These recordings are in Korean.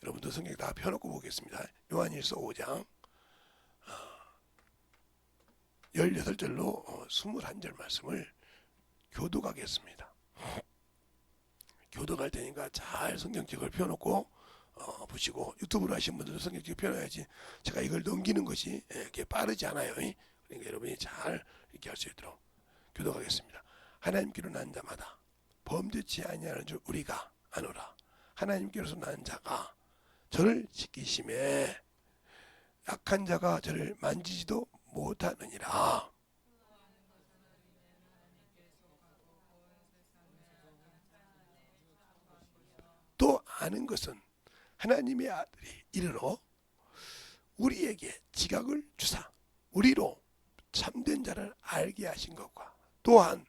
여러분도 성경 다 펴놓고 보겠습니다. 요한일서 5장 18절로 21절 말씀을 교독하겠습니다. 교독할 테니까 잘 성경책을 펴놓고 보시고, 유튜브로 하신 분들도 성경책 펴놔야지 제가 이걸 넘기는 것이 이렇게 빠르지 않아요. 그러니까 여러분이 잘 이렇게 할 수 있도록 교독하겠습니다. 하나님께로 난 자마다 범죄치 아니하는 줄 우리가 아노라. 하나님께로서 난 자가 저를 지키심에 약한 자가 저를 만지지도 못하느니라. 또 아는 것은 하나님의 아들이 이르러 우리에게 지각을 주사 우리로 참된 자를 알게 하신 것과, 또한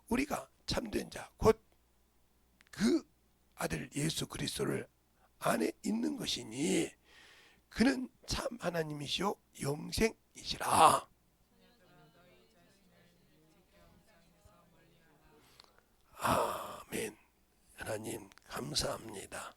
우리가 참된 자 곧 그 아들 예수 그리스도를 안에 있는 것이니 그는 참 하나님이시요 영생이시라. 아멘. 하나님 감사합니다.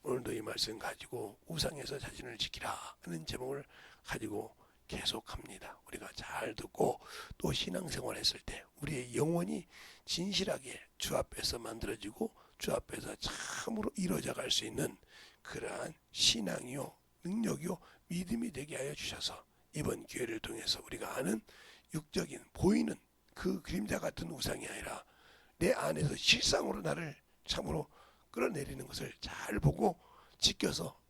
오늘도 이 말씀 가지고 우상에서 자신을 지키라 하는 제목을 가지고 계속합니다. 우리가 잘 듣고 또 신앙생활 했을 때 우리의 영혼이 진실하게 주 앞에서 만들어지고 주 앞에서 참으로 이루어져 갈 수 있는 그러한 신앙이요 능력이요 믿음이 되게 하여 주셔서 이번 기회를 통해서 우리가 아는 육적인 보이는 그 그림자 같은 우상이 아니라 내 안에서 실상으로 나를 참으로 끌어내리는 것을 잘 보고 지켜서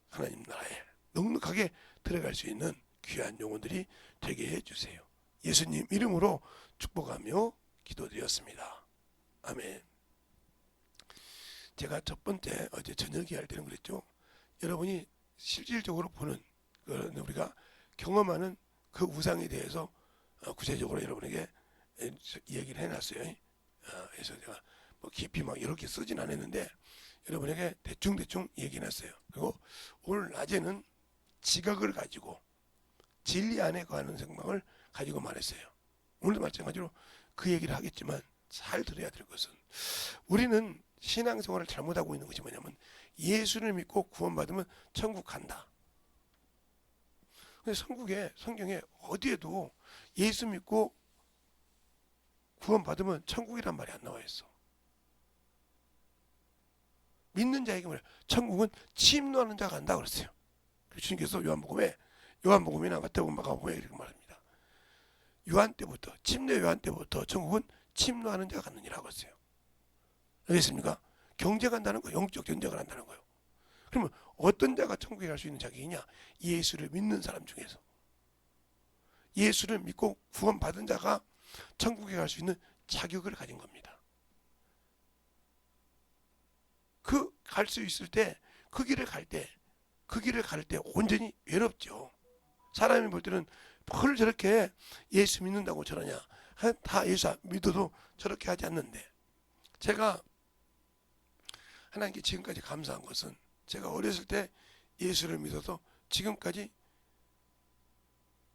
하나님 나라에 넉넉하게 들어갈 수 있는 귀한 영혼들이 되게 해주세요. 예수님 이름으로 축복하며 기도드렸습니다. 아멘. 제가 첫 번째 어제 저녁에 할 때는 그랬죠. 여러분이 실질적으로 보는 우리가 경험하는 그 우상에 대해서 구체적으로 여러분에게 얘기를 해놨어요. 그래서 제가 뭐 깊이 막 이렇게 쓰진 않았는데 여러분에게 대충 얘기해놨어요. 그리고 오늘 낮에는 지각을 가지고 진리 안에 거하는 생각을 가지고 말했어요. 오늘도 마찬가지로 그 얘기를 하겠지만 잘 들어야 될 것은, 우리는 신앙생활을 잘못하고 있는 것이 뭐냐면 예수를 믿고 구원받으면 천국 간다. 근데 성경에 어디에도 예수 믿고 구원받으면 천국이란 말이 안 나와 있어. 믿는 자에게 말이야. 천국은 침노하는 자가 간다 그랬어요. 주님께서 요한복음이나 마태복음에 이렇게 말합니다. 침례 요한 때부터 천국은 침노하는 자가 갔느니라고 했어요. 알겠습니까? 경쟁한다는 거, 영적 경쟁을 한다는 거예요. 그러면 어떤 자가 천국에 갈 수 있는 자격이냐? 예수를 믿는 사람 중에서. 예수를 믿고 구원받은 자가 천국에 갈 수 있는 자격을 가진 겁니다. 그 갈 수 있을 때, 그 길을 갈 때 온전히 외롭죠. 사람이 볼 때는 뭘 저렇게 예수 믿는다고 저러냐? 다 예수 믿어도 저렇게 하지 않는데, 제가 하나님께 지금까지 감사한 것은 제가 어렸을 때 예수를 믿어서 지금까지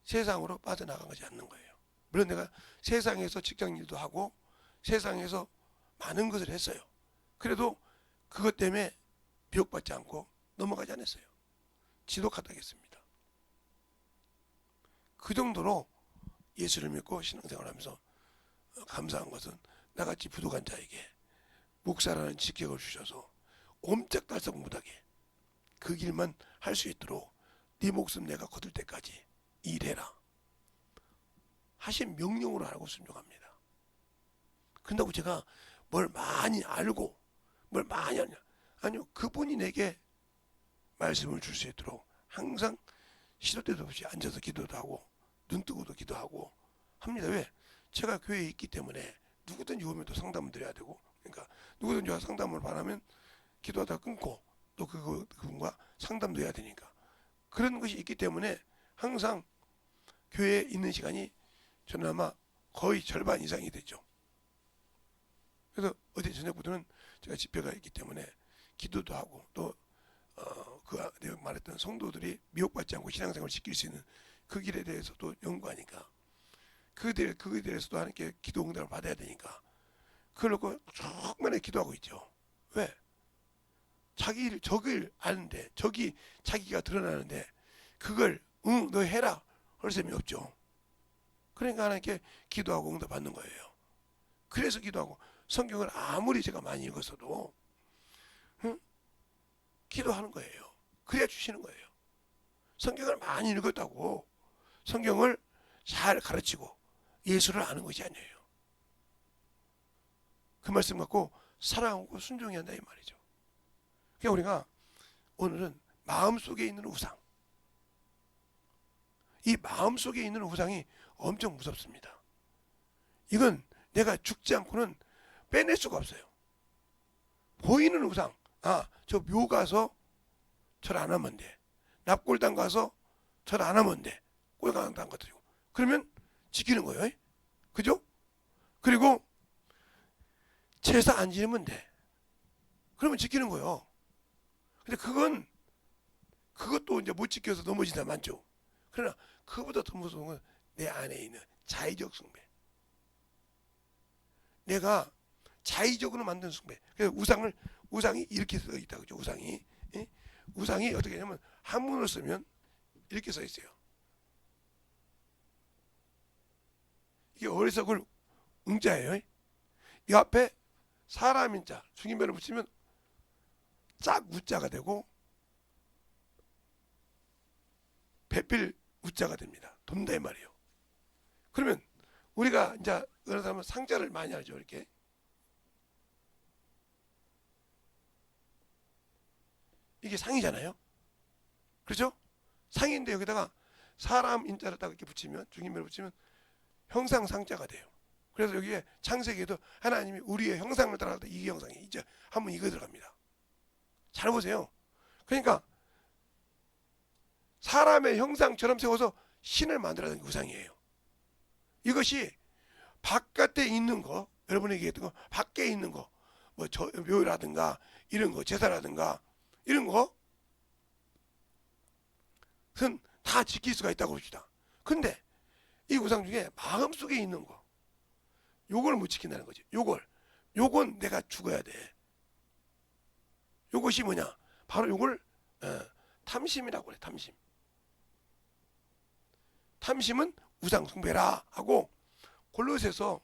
세상으로 빠져나간 것이 않는 거예요. 물론 내가 세상에서 직장일도 하고 세상에서 많은 것을 했어요. 그래도 그것 때문에 미혹받지 않고 넘어가지 않았어요. 지독하다겠습니다. 그 정도로 예수를 믿고 신앙생활을 하면서 감사한 것은 나같이 부족한 자에게 목사라는 직격을 주셔서 옴짝달싹 못하게 그 길만 할 수 있도록 네 목숨 내가 거둘 때까지 일해라 하신 명령으로 알고 순종합니다. 그런다고 제가 뭘 많이 알고 뭘 많이 하냐? 아니요. 그분이 내게 말씀을 줄 수 있도록 항상 시도 때도 없이 앉아서 기도도 하고 눈 뜨고도 기도하고 합니다. 왜? 제가 교회에 있기 때문에 누구든지 오면 또 상담을 드려야 되고, 그러니까 누구든지 와서 상담을 바라면 기도하다가 끊고 또 그분과 상담도 해야 되니까, 그런 것이 있기 때문에 항상 교회에 있는 시간이 저는 아마 거의 절반 이상이 되죠. 그래서 어제 저녁부터는 제가 집회가 있기 때문에 기도도 하고 또 내가 말했던 성도들이 미혹받지 않고 신앙생활을 지킬 수 있는 그 길에 대해서도 연구하니까 그거에 대해서도 하나님께 기도 응답을 받아야 되니까 그걸 놓고 정말 기도하고 있죠. 왜? 자기를 적을 아는데 적이 자기가 드러나는데 그걸 응 너 해라 할 셈이 없죠. 그러니까 하나님께 기도하고 응답 받는 거예요. 그래서 기도하고 성경을 아무리 제가 많이 읽었어도 응? 기도하는 거예요. 그래야 주시는 거예요. 성경을 많이 읽었다고 성경을 잘 가르치고 예수를 아는 것이 아니에요. 그 말씀 갖고 사랑하고 순종해야 한다 이 말이죠. 그러니까 우리가 오늘은 마음속에 있는 우상, 이 마음속에 있는 우상이 엄청 무섭습니다. 이건 내가 죽지 않고는 빼낼 수가 없어요. 보이는 우상, 저 묘 가서 절 안 하면 돼. 납골당 가서 절 안 하면 돼. 꼴강당 같은 거. 그러면 지키는 거예요. 그죠? 그리고 제사 안 지내면 돼. 그러면 지키는 거예요. 근데 그것도 이제 못 지켜서 넘어진 사람 많죠. 그러나 그보다 더 무서운 건 내 안에 있는 자의적 숭배. 내가 자의적으로 만든 숭배. 그래서 우상이 이렇게 써 있다 그죠? 우상이. 예? 우상이 어떻게 하냐면 한문으로 쓰면 이렇게 써 있어요. 이게 어리석을 응자예요. 이 앞에 사람인 자, 중인별을 붙이면 짝 우자가 되고 배필 우자가 됩니다. 돕다 이 말이에요. 그러면 우리가 이제 어느 사람은 상자를 많이 알죠. 이렇게 이게 상이잖아요. 그렇죠? 상인데 여기다가 사람 인자를 딱 이렇게 붙이면 중인별을 붙이면 형상 상자가 돼요. 그래서 여기에 창세기에도 하나님이 우리의 형상을 따라가다 이 형상이 이제 한번 이거 들어갑니다. 잘 보세요. 그러니까 사람의 형상처럼 세워서 신을 만들어낸 우상이에요. 이것이 바깥에 있는 거, 여러분이 얘기했던 거, 밖에 있는 거, 뭐 묘라든가 이런 거, 제사라든가 이런 것은 다 지킬 수가 있다고 봅시다. 근데 이 우상 중에 마음속에 있는 거, 요걸 못 지킨다는 거지. 요건 내가 죽어야 돼. 요것이 뭐냐? 바로 요걸 탐심이라고 그래. 탐심. 탐심은 우상 숭배라 하고 골로새서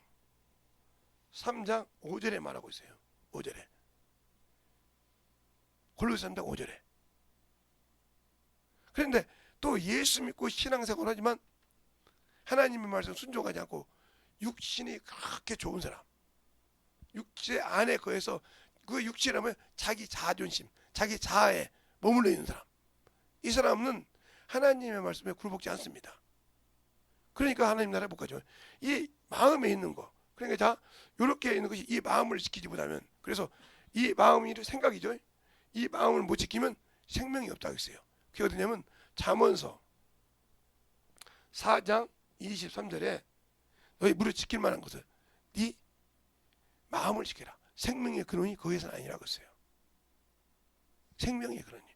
3장 5절에 말하고 있어요. 5절에. 골로새 3장 5절에. 그런데 또 예수 믿고 신앙생활 하지만 하나님의 말씀 순종하지 않고 육신이 그렇게 좋은 사람, 육체 안에 거해서 그 육체라면 자기 자존심, 자기 자아에 머물러 있는 사람, 이 사람은 하나님의 말씀에 굴복지 않습니다. 그러니까 하나님 나라에 못 가죠. 이 마음에 있는 거, 그러니까 자 이렇게 있는 것이 이 마음을 지키지 못하면, 그래서 이 마음이 생각이죠. 이 마음을 못 지키면 생명이 없다고 했어요. 그게 어디냐면 잠언서 4장 23절에 너희 무릇 지킬 만한 것은 네 마음을 지켜라. 생명의 근원이 거기서는 아니라고 했어요. 생명의 근원이.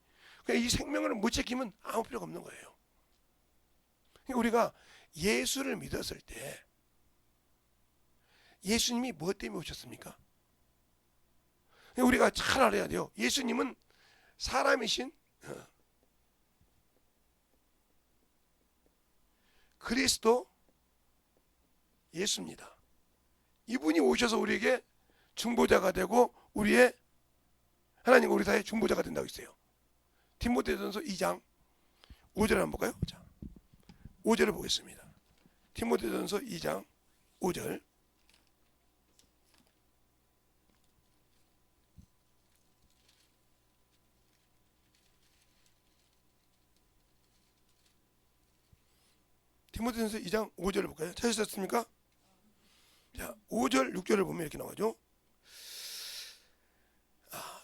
그러니까 이 생명을 못 지키면 아무 필요가 없는 거예요. 그러니까 우리가 예수를 믿었을 때 예수님이 무엇 때문에 오셨습니까? 그러니까 우리가 잘 알아야 돼요. 예수님은 사람이신 그리스도 예수입니다. 이분이 오셔서 우리에게 중보자가 되고 우리의 하나님과 우리 사이의 중보자가 된다고 했어요. 디모데전서 2장 5절 한번 볼까요? 자, 5절을 보겠습니다. 디모데전서 2장 5절. 디모데전서 2장 5절을 볼까요? 찾으셨습니까? 자, 5절, 6절을 보면 이렇게 나오죠.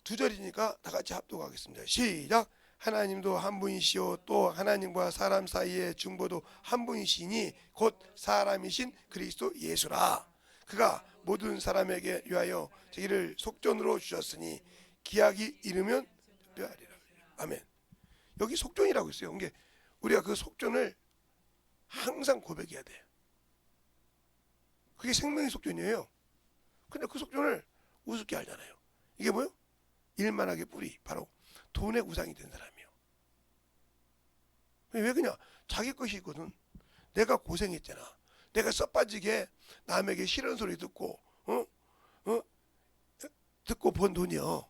두 절이니까 다 같이 합독하겠습니다. 시작. 하나님도 한 분이시요 또 하나님과 사람 사이의 중보도 한 분이시니 곧 사람이신 그리스도 예수라. 그가 모든 사람에게 위하여 자기를 속전으로 주셨으니 기약이 이르면 뼈하리라. 아멘. 여기 속전이라고 있어요. 그러니까 우리가 그 속전을 항상 고백해야 돼. 그게 생명의 속전이에요. 근데 그 속전을 우습게 알잖아요. 이게 뭐요? 일만하게 뿌리 바로 돈의 우상이 된 사람이에요. 왜 그냥 자기 것이 있거든. 내가 고생했잖아. 내가 썩빠지게 남에게 싫은 소리 듣고 듣고 번 돈이요.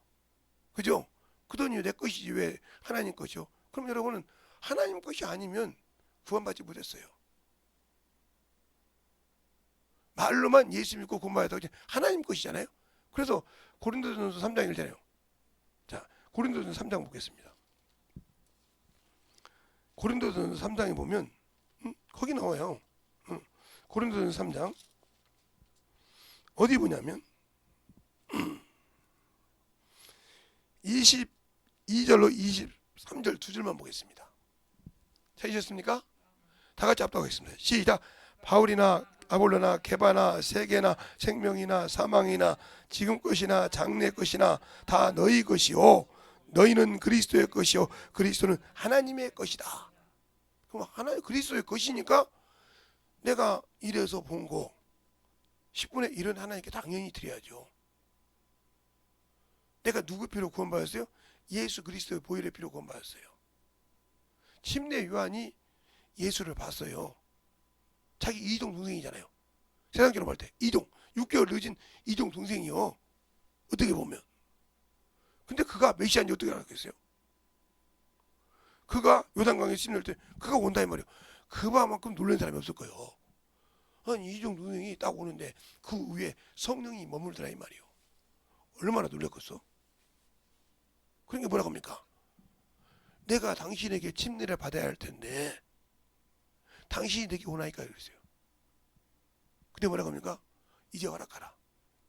그죠? 그 돈이 내 것이지 왜 하나님 것이요? 그럼 여러분은 하나님 것이 아니면 구원받지 못했어요. 말로만 예수 믿고 구원받았다고 하나님 것이잖아요. 그래서 고린도전서 3장 1절이에요. 자, 고린도전서 3장 보겠습니다. 고린도전서 3장에 보면 거기 나와요. 고린도전서 3장 어디 보냐면 22절로 23절 두 줄만 보겠습니다. 찾으셨습니까? 다 같이 합독하겠습니다. 시작. 바울이나 아볼로나 게바나 세계나 생명이나 사망이나 지금 것이나 장래 것이나 다 너희 것이요 너희는 그리스도의 것이요 그리스도는 하나님의 것이다. 그럼 하나님 그리스도의 것이니까 내가 이래서 본 거 10분의 1은 하나님께 당연히 드려야죠. 내가 누구 피로 구원받았어요? 예수 그리스도의 보혈의 피로 구원받았어요. 침례 요한이 예수를 봤어요. 자기 이종 동생이잖아요. 세상적으로 볼 때 이종 6개월 늦은 이종 동생이요. 어떻게 보면. 근데 그가 메시아인지 어떻게 알았겠어요? 그가 요단강에 침례할 때 그가 온다 이 말이에요. 그만큼 놀란 사람이 없을 거예요. 아니 이종 동생이 딱 오는데 그 위에 성령이 머물더라 이 말이에요. 얼마나 놀랐겠어? 그러니까 뭐라고 합니까? 내가 당신에게 침례를 받아야 할 텐데 당신이 내게 오나이까 그랬어요. 근데 뭐라고 합니까? 이제 허락하라.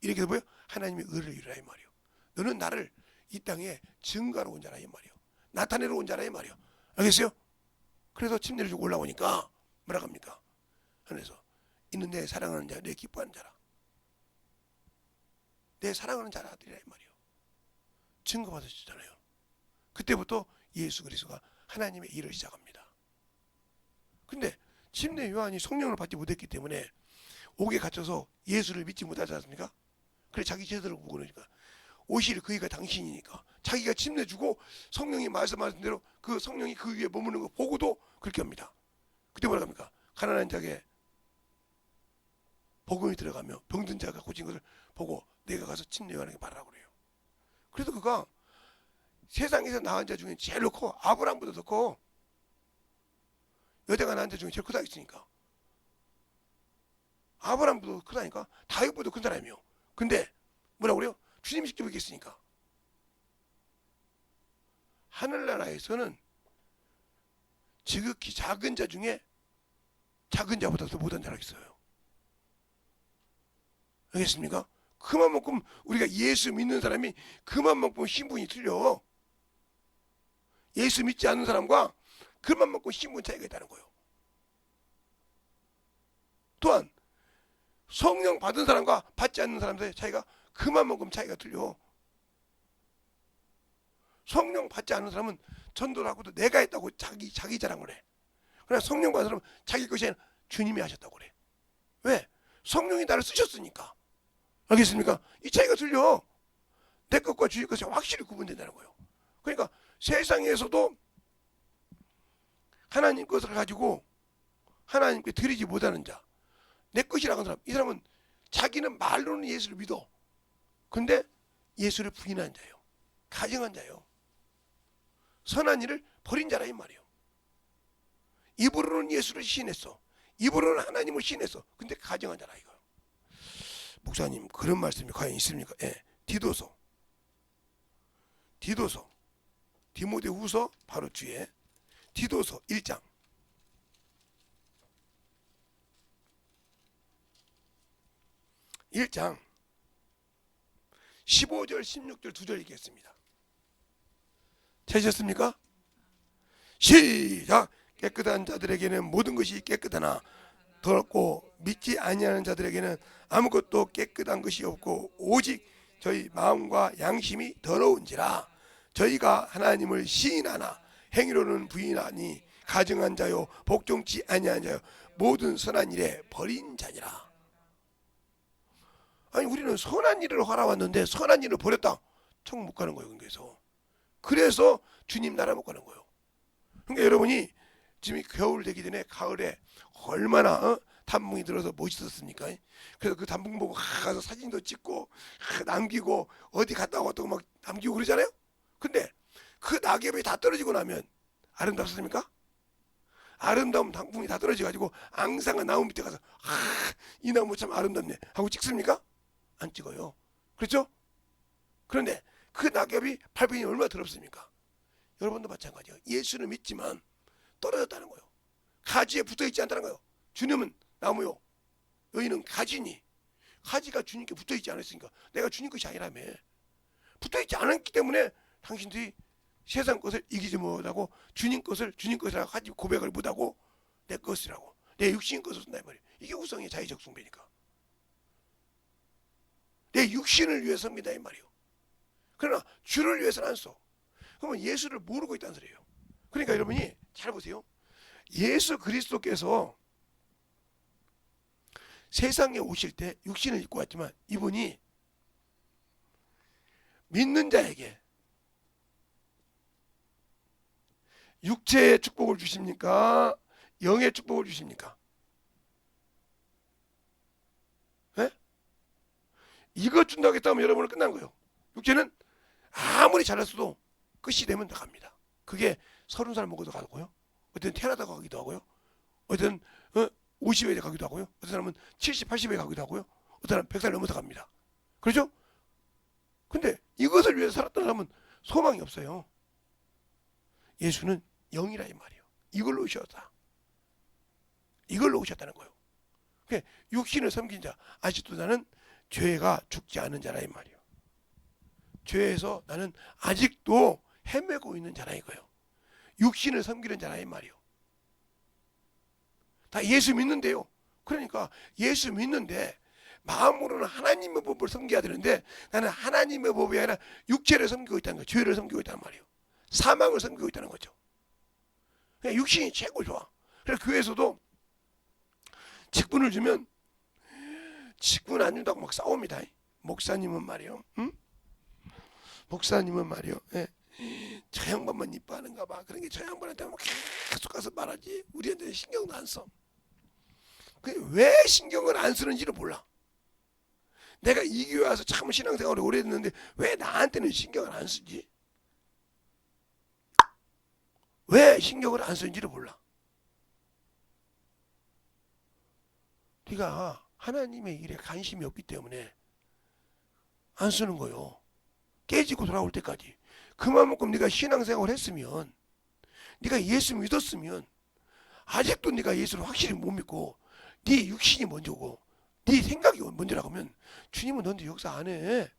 이렇게 해서 뭐예요? 하나님의 의를 이루라 이 말이에요. 너는 나를 이 땅에 증거하러 온 자라 이 말이에요. 나타내러 온 자라 이 말이에요. 알겠어요? 그래서 침례를 주고 올라오니까 뭐라고 합니까? 하늘에서 이는 내 사랑하는 자, 내 기뻐하는 자라. 내 사랑하는 자라 아들이라 이 말이에요. 증거받으셨잖아요. 그때부터 예수 그리스도가 하나님의 일을 시작합니다. 근데 침례 요한이 성령을 받지 못했기 때문에 옥에 갇혀서 예수를 믿지 못하지 않습니까? 그래 자기 제대로 보고 그러니까 오실 그이가 당신이니까 자기가 침례 주고 성령이 말씀하신 대로 그 성령이 그 위에 머무는 거 보고도 그렇게 합니다. 그때 뭐라 합니까? 가난한 자에게 복음이 들어가며 병든 자가 고친 것을 보고 내가 가서 침례 요한에게 말하라고 그래요. 그래서 그가 세상에서 낳은 자 중에 제일 커. 아브라함보다 더 커. 여자가 낳은 자 중에 제일 크다 했으니까. 아브라함보다 크다니까. 다윗보다 큰 사람이요. 근데 뭐라고 그래요? 주님이 직접 얘기했으니까. 하늘나라에서는 지극히 작은 자 중에 작은 자보다 더 못한 자가 있어요. 알겠습니까? 그만큼 우리가 예수 믿는 사람이 그만큼 신분이 틀려. 예수 믿지 않는 사람과 그만큼 신분 차이가 있다는 거예요. 또한 성령 받은 사람과 받지 않는 사람들의 차이가 그만큼 차이가 틀려. 성령 받지 않는 사람은 전도를 하고도 내가 했다고 자기 자랑을 해. 그러나 성령 받은 사람은 자기 것이 아니라 주님이 하셨다고 그래. 왜? 성령이 나를 쓰셨으니까. 알겠습니까? 이 차이가 틀려. 내 것과 주님 것이 확실히 구분된다는 거예요. 그러니까 세상에서도 하나님 것을 가지고 하나님께 드리지 못하는 자, 내 것이라고 하는 사람, 이 사람은 자기는 말로는 예수를 믿어. 근데 예수를 부인한 자예요. 가증한 자예요. 선한 일을 버린 자라 이 말이에요. 입으로는 예수를 시인했어. 입으로는 하나님을 시인했어. 근데 가증한 자라 이거예요. 목사님 그런 말씀이 과연 있습니까? 예. 디도서 디모데후서 바로 뒤에 디도서 1장 15절 16절 2절 읽겠습니다. 찾으셨습니까? 시작. 깨끗한 자들에게는 모든 것이 깨끗하나 더럽고 믿지 아니하는 자들에게는 아무것도 깨끗한 것이 없고 오직 저희 마음과 양심이 더러운지라. 저희가 하나님을 시인하나 행위로는 부인하니 가증한 자요 복종치 아니한 자요 모든 선한 일에 버린 자니라. 아니 우리는 선한 일을 하러 왔는데 선한 일을 버렸다. 천국 못 가는 거예요. 그래서 주님 나라 못 가는 거예요. 그러니까 여러분이 지금 겨울 되기 전에 가을에 얼마나 단풍이 들어서 멋있었습니까? 그래서 그 단풍 보고 가서 사진도 찍고 남기고 어디 갔다 왔다고 막 남기고 그러잖아요. 근데 그 낙엽이 다 떨어지고 나면 아름답습니까? 아름다운 단풍이 다 떨어져가지고 앙상한 나무 밑에 가서 이 나무 참 아름답네 하고 찍습니까? 안 찍어요. 그렇죠? 그런데 그 낙엽이 밟으니 얼마나 더럽습니까? 여러분도 마찬가지예요. 예수는 믿지만 떨어졌다는 거예요. 가지에 붙어있지 않다는 거예요. 주님은 나무요, 너희는 가지니, 가지가 주님께 붙어있지 않았으니까 내가 주님 것이 아니라며. 붙어있지 않았기 때문에 당신들이 세상 것을 이기지 못하고 주님 것이라고 하지 고백을 못하고 내 것이라고, 내 육신 것을 쓴다 이 말이에요. 이게 우상의 자의적 숭배니까. 내 육신을 위해 섭니다 이 말이에요. 그러나 주를 위해서는 안 써. 그러면 예수를 모르고 있다는 소리예요. 그러니까 여러분이 잘 보세요. 예수 그리스도께서 세상에 오실 때 육신을 입고 왔지만 이분이 믿는 자에게 육체의 축복을 주십니까? 영의 축복을 주십니까? 네? 이거 준다고 했다면 여러분은 끝난 거예요. 육체는 아무리 잘했어도 끝이 되면 나갑니다. 그게 30살 먹어도 가고요. 어떤 태어나다가 가기도 하고요. 어떤 50에 가기도 하고요. 어떤 사람은 70, 80에 가기도 하고요. 어떤 사람은 100살 넘어서 갑니다. 그렇죠? 근데 이것을 위해서 살았던 사람은 소망이 없어요. 예수는 영이라 이 말이에요. 이걸로 오셨다. 이걸로 오셨다는 거예요. 그러니까 육신을 섬긴 자, 아직도 나는 죄가 죽지 않은 자라 이 말이에요. 죄에서 나는 아직도 헤매고 있는 자라 이거예요. 육신을 섬기는 자라 이 말이에요. 다 예수 믿는데요. 그러니까 예수 믿는데 마음으로는 하나님의 법을 섬겨야 되는데 나는 하나님의 법이 아니라 육체를 섬기고 있다는 거예요. 죄를 섬기고 있다는 말이에요. 사망을 섬기고 있다는 거죠. 그냥 육신이 최고 좋아. 그래서 교회에서도 직분을 주면 직분 안 준다고 막 싸웁니다. 목사님은 말이요. 응? 목사님은 말이요. 예. 저 양반만 이뻐하는가 봐. 그런 게 저 양반한테 막 계속 가서 말하지. 우리한테 신경도 안 써. 왜 신경을 안 쓰는지를 몰라. 내가 이 교회 와서 참 신앙생활을 오래 했는데 왜 나한테는 신경을 안 쓰지? 왜 신경을 안 쓰는지를 몰라. 네가 하나님의 일에 관심이 없기 때문에 안 쓰는 거요. 깨지고 돌아올 때까지. 그만큼 네가 신앙생활을 했으면, 네가 예수 믿었으면 아직도 네가 예수를 확실히 못 믿고 네 육신이 먼저고 네 생각이 먼저라고 하면 주님은 너한테 역사 안 해.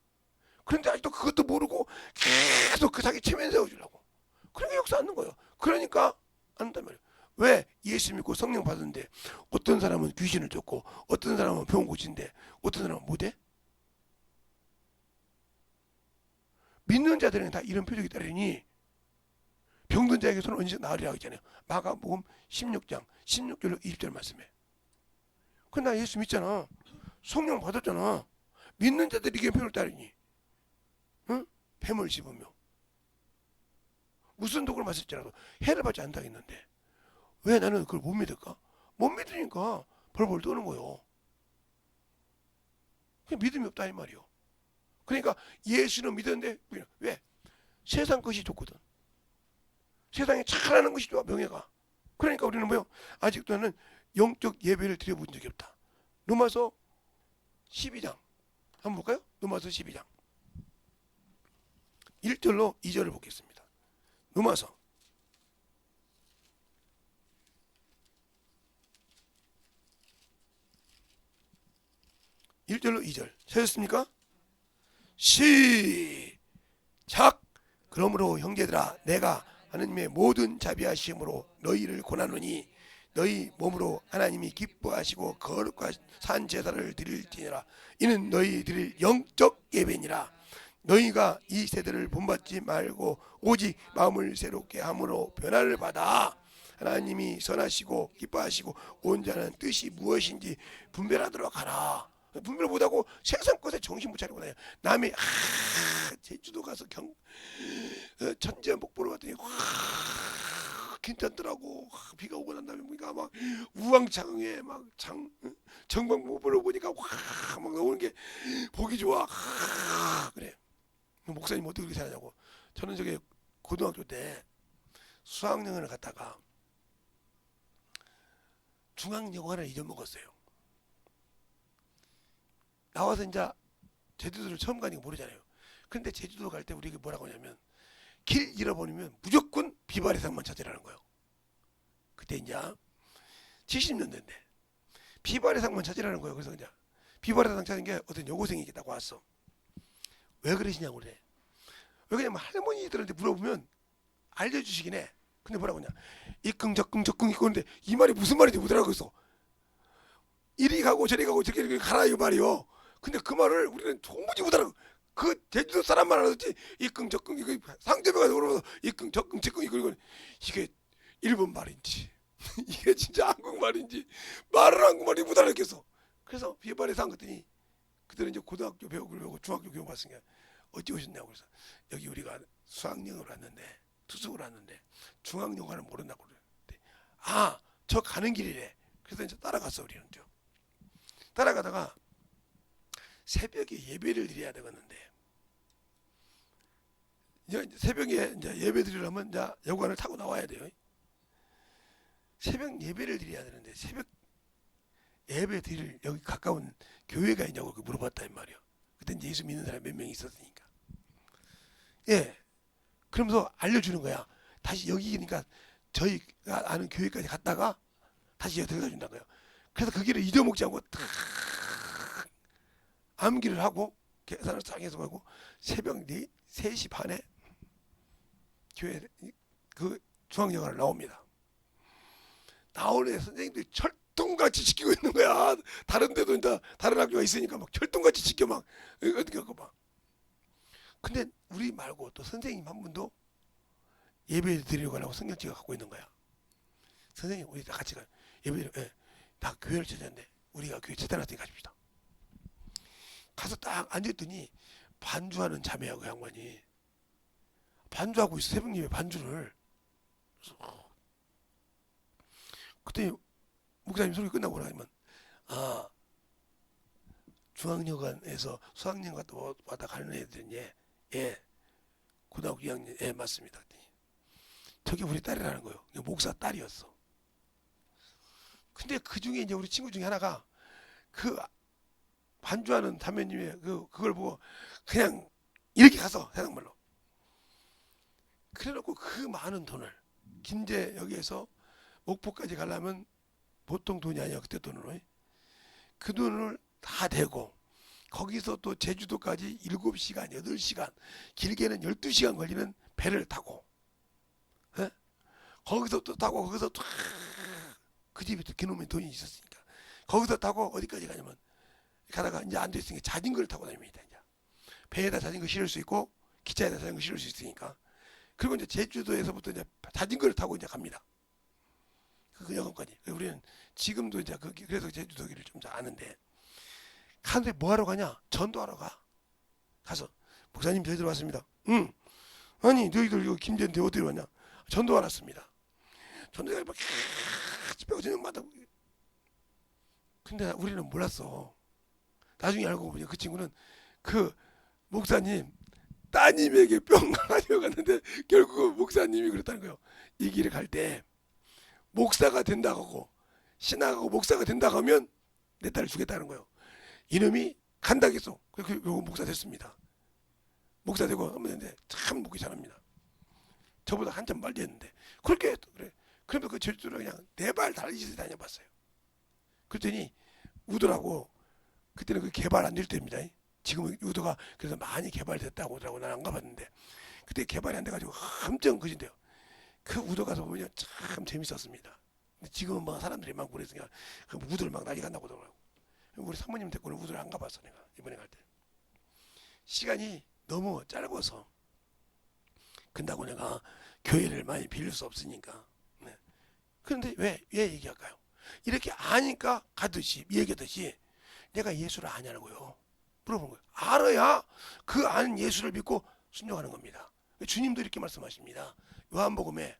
그런데 아직도 그것도 모르고 계속 그 자기 체면 세워주려고. 그러니까 역사 안 하는 거예요. 그러니까 안 한단 말이에요. 왜? 예수 믿고 성령 받았는데 어떤 사람은 귀신을 쫓고 어떤 사람은 병 고친데 어떤 사람은 못해? 믿는 자들은 다 이런 표적이 따르니 병든 자에게서는 언제 나으리라고 했잖아요. 마가복음 16장 16절로 20절 말씀에. 그나 예수 믿잖아. 성령 받았잖아. 믿는 자들이 이게 표를 따르니 응? 뱀을 씹으며 무슨 독을 마실지라도 해를 받지 않다 했는데 왜 나는 그걸 못 믿을까? 못 믿으니까 벌벌 떠는 거예요. 믿음이 없다 이 말이요. 그러니까 예수는 믿었는데 왜? 세상 것이 좋거든. 세상에 잘하는 것이 좋아, 명예가. 그러니까 우리는 뭐요? 아직도 나는 영적 예배를 드려본 적이 없다. 로마서 12장 한번 볼까요? 로마서 12장 1절로 2절을 보겠습니다. 로마서 1절로 2절 찾았습니까? 시작. 그러므로 형제들아 내가 하나님의 모든 자비하심으로 너희를 권하노니 너희 몸으로 하나님이 기뻐하시고 거룩한 산 제사를 드릴지니라. 이는 너희 드릴 영적 예배니라. 너희가 이 세대를 본받지 말고 오직 마음을 새롭게 함으로 변화를 받아 하나님이 선하시고 기뻐하시고 온전한 뜻이 무엇인지 분별하도록 하라. 분별 못하고 세상 것에 정신 못 차리고 다녀. 남이 제주도 가서 천지연 복보러 갔더니 괜찮더라고. 비가 오고 난 다음에 보니까 막 우왕창에 막 정방복보를 보니까 막 나오는 게 보기 좋아. 그래. 목사님 어떻게 그렇게 살냐고. 저는 저게 고등학교 때 수학여행을 갔다가 중앙여관을 잊어먹었어요. 나와서 이제 제주도를 처음 가니까 모르잖아요. 근데 제주도 갈 때 우리가 뭐라고 하냐면 길 잃어버리면 무조건 비바리상만 찾으라는 거예요. 그때 이제 70년대인데 비바리상만 찾으라는 거예요. 그래서 이제 비바리상 찾은 게 어떤 여고생이 딱 왔어. 왜 그러시냐고 그래. 왜 그러냐면 할머니들한테 물어보면 알려주시긴 해. 근데 뭐라고 하냐. 이끙적끙 있고 있는데 이 말이 무슨 말인지 못 알아듣겠어. 이리 가고 저리 가고 저리 가라 이 말이요. 근데 그 말을 우리는 도무지 못 알아. 그 제주도 사람만 알아듣지. 이끙적끙 이거 상점에 가서 물어봐서 이끙적끙 이거 이게 일본 말인지 이게 진짜 한국말인지 말을 한국말이 못 알아듣겠어. 그래서 비바리상 그랬더니 그들은 이제 고등학교 배우고 중학교 교육 봤으니까 어찌 오셨냐고. 그래서 여기 우리가 수학여행을 왔는데 투숙을 왔는데 중앙여관을 모른다고 그래. 저 가는 길이래. 그래서 이제 따라갔어. 우리는 따라가다가 새벽에 예배를 드려야 되겠는데 이제 새벽에 이제 예배 드리려면 이제 여관을 타고 나와야 돼요. 새벽 예배를 드려야 되는데 새벽 예배 드릴 여기 가까운 교회가 있냐고 물어봤단 말이야. 그때 이제 예수 믿는 사람 몇 명 있었으니까. 예. 그러면서 알려주는 거야. 다시 여기니까 저희가 아는 교회까지 갔다가 다시 여기 들어가 준다고요. 그래서 그 길을 잊어먹지 않고 탁 암기를 하고 계산을 딱 해서 가고 새벽 3시 반에 교회 그 중앙여관을 나옵니다. 나오는 선생님들이 철통같이 지키고 있는 거야. 다른 데도 이제 다른 학교가 있으니까 막 철통같이 지켜 막 어떻게 하고 막. 근데 우리 말고 또 선생님 한 분도 예배 드리러 가려고 성경책을 갖고 있는 거야. 선생님 우리 다 같이 가요. 예배 드리러 다 교회를 찾았는데 우리가 교회 찾아놨으니 가십시다. 가서 딱 앉았더니 반주하는 자매하고 양반이 반주하고 있어. 새벽 예배 반주를. 그때 목사님 소리 끝나고 나면 중앙여관에서 수학여행 왔다 가는 애들은 예 고등학교 2학년 예 맞습니다. 저게 우리 딸이라는 거예요. 목사 딸이었어. 근데 그 중에 이제 우리 친구 중에 하나가 그 반주하는 자매님의 그걸 보고 그냥 이렇게 가서 세상말로 그래놓고 그 많은 돈을 김제역에서 목포까지 가려면 보통 돈이 아니야. 그때 돈으로 그 돈을 다 대고 거기서 또 제주도까지 7시간 8시간 길게는 12시간 걸리는 배를 타고 거기서 또 타고 거기서 또 그 집에 또 그놈의 돈이 있었으니까 거기서 타고 어디까지 가냐면 가다가 이제 안 됐으니까 자전거를 타고 다닙니다. 이제 배에다 자전거 실을 수 있고 기차에다 자전거 실을 수 있으니까. 그리고 이제 제주도에서부터 이제 자전거를 타고 이제 갑니다. 그 영업까지. 우리는 지금도 이제 그래서 제주도기를 좀 잘 아는데 가는데 뭐 하러 가냐? 전도하러 가. 가서 목사님 저희들 왔습니다. 응. 아니 너희들 여기 김제인데 어디로 왔냐? 전도하러 왔습니다. 전도가 막 집에 저녁마다. 근데 우리는 몰랐어. 나중에 알고 보니 그 친구는 그 목사님 따님에게 뿅 가져갔는데 결국 목사님이 그랬다는 거예요. 이 길을 갈 때 목사가 된다고 하고 신학하고 목사가 된다고 하면 내 딸을 주겠다는 거예요. 이놈이 간다겠어. 그리고 목사 됐습니다. 목사 되고 하면 되는데 참 목이 잘합니다. 저보다 한참 빨리 했는데 그렇게 했어. 그래. 그러면 그 제주도를 그냥 네 발 달리듯이 다녀봤어요. 그랬더니 우도라고 그때는 그 개발 안 될 때입니다. 지금은 우도가 그래서 많이 개발됐다고 하더라고. 난 안 가봤는데 그때 개발이 안 돼가지고 엄청 그진데요. 그 우도 가서 보면 참 재밌었습니다. 근데 지금은 막 사람들이 막 그랬으니까 그 우도를 막 난리 간다고 하더라고요. 우리 사모님 데리고는 우도를 안 가봤어. 내가 이번에 갈 때 시간이 너무 짧아서 근다고 내가 교회를 많이 빌릴 수 없으니까. 그런데 왜 얘기할까요? 이렇게 아니까 가듯이 얘기하듯이 내가 예수를 아냐고요. 물어보는 거예요. 알아야 그 아는 예수를 믿고 순종하는 겁니다. 주님도 이렇게 말씀하십니다. 요한복음에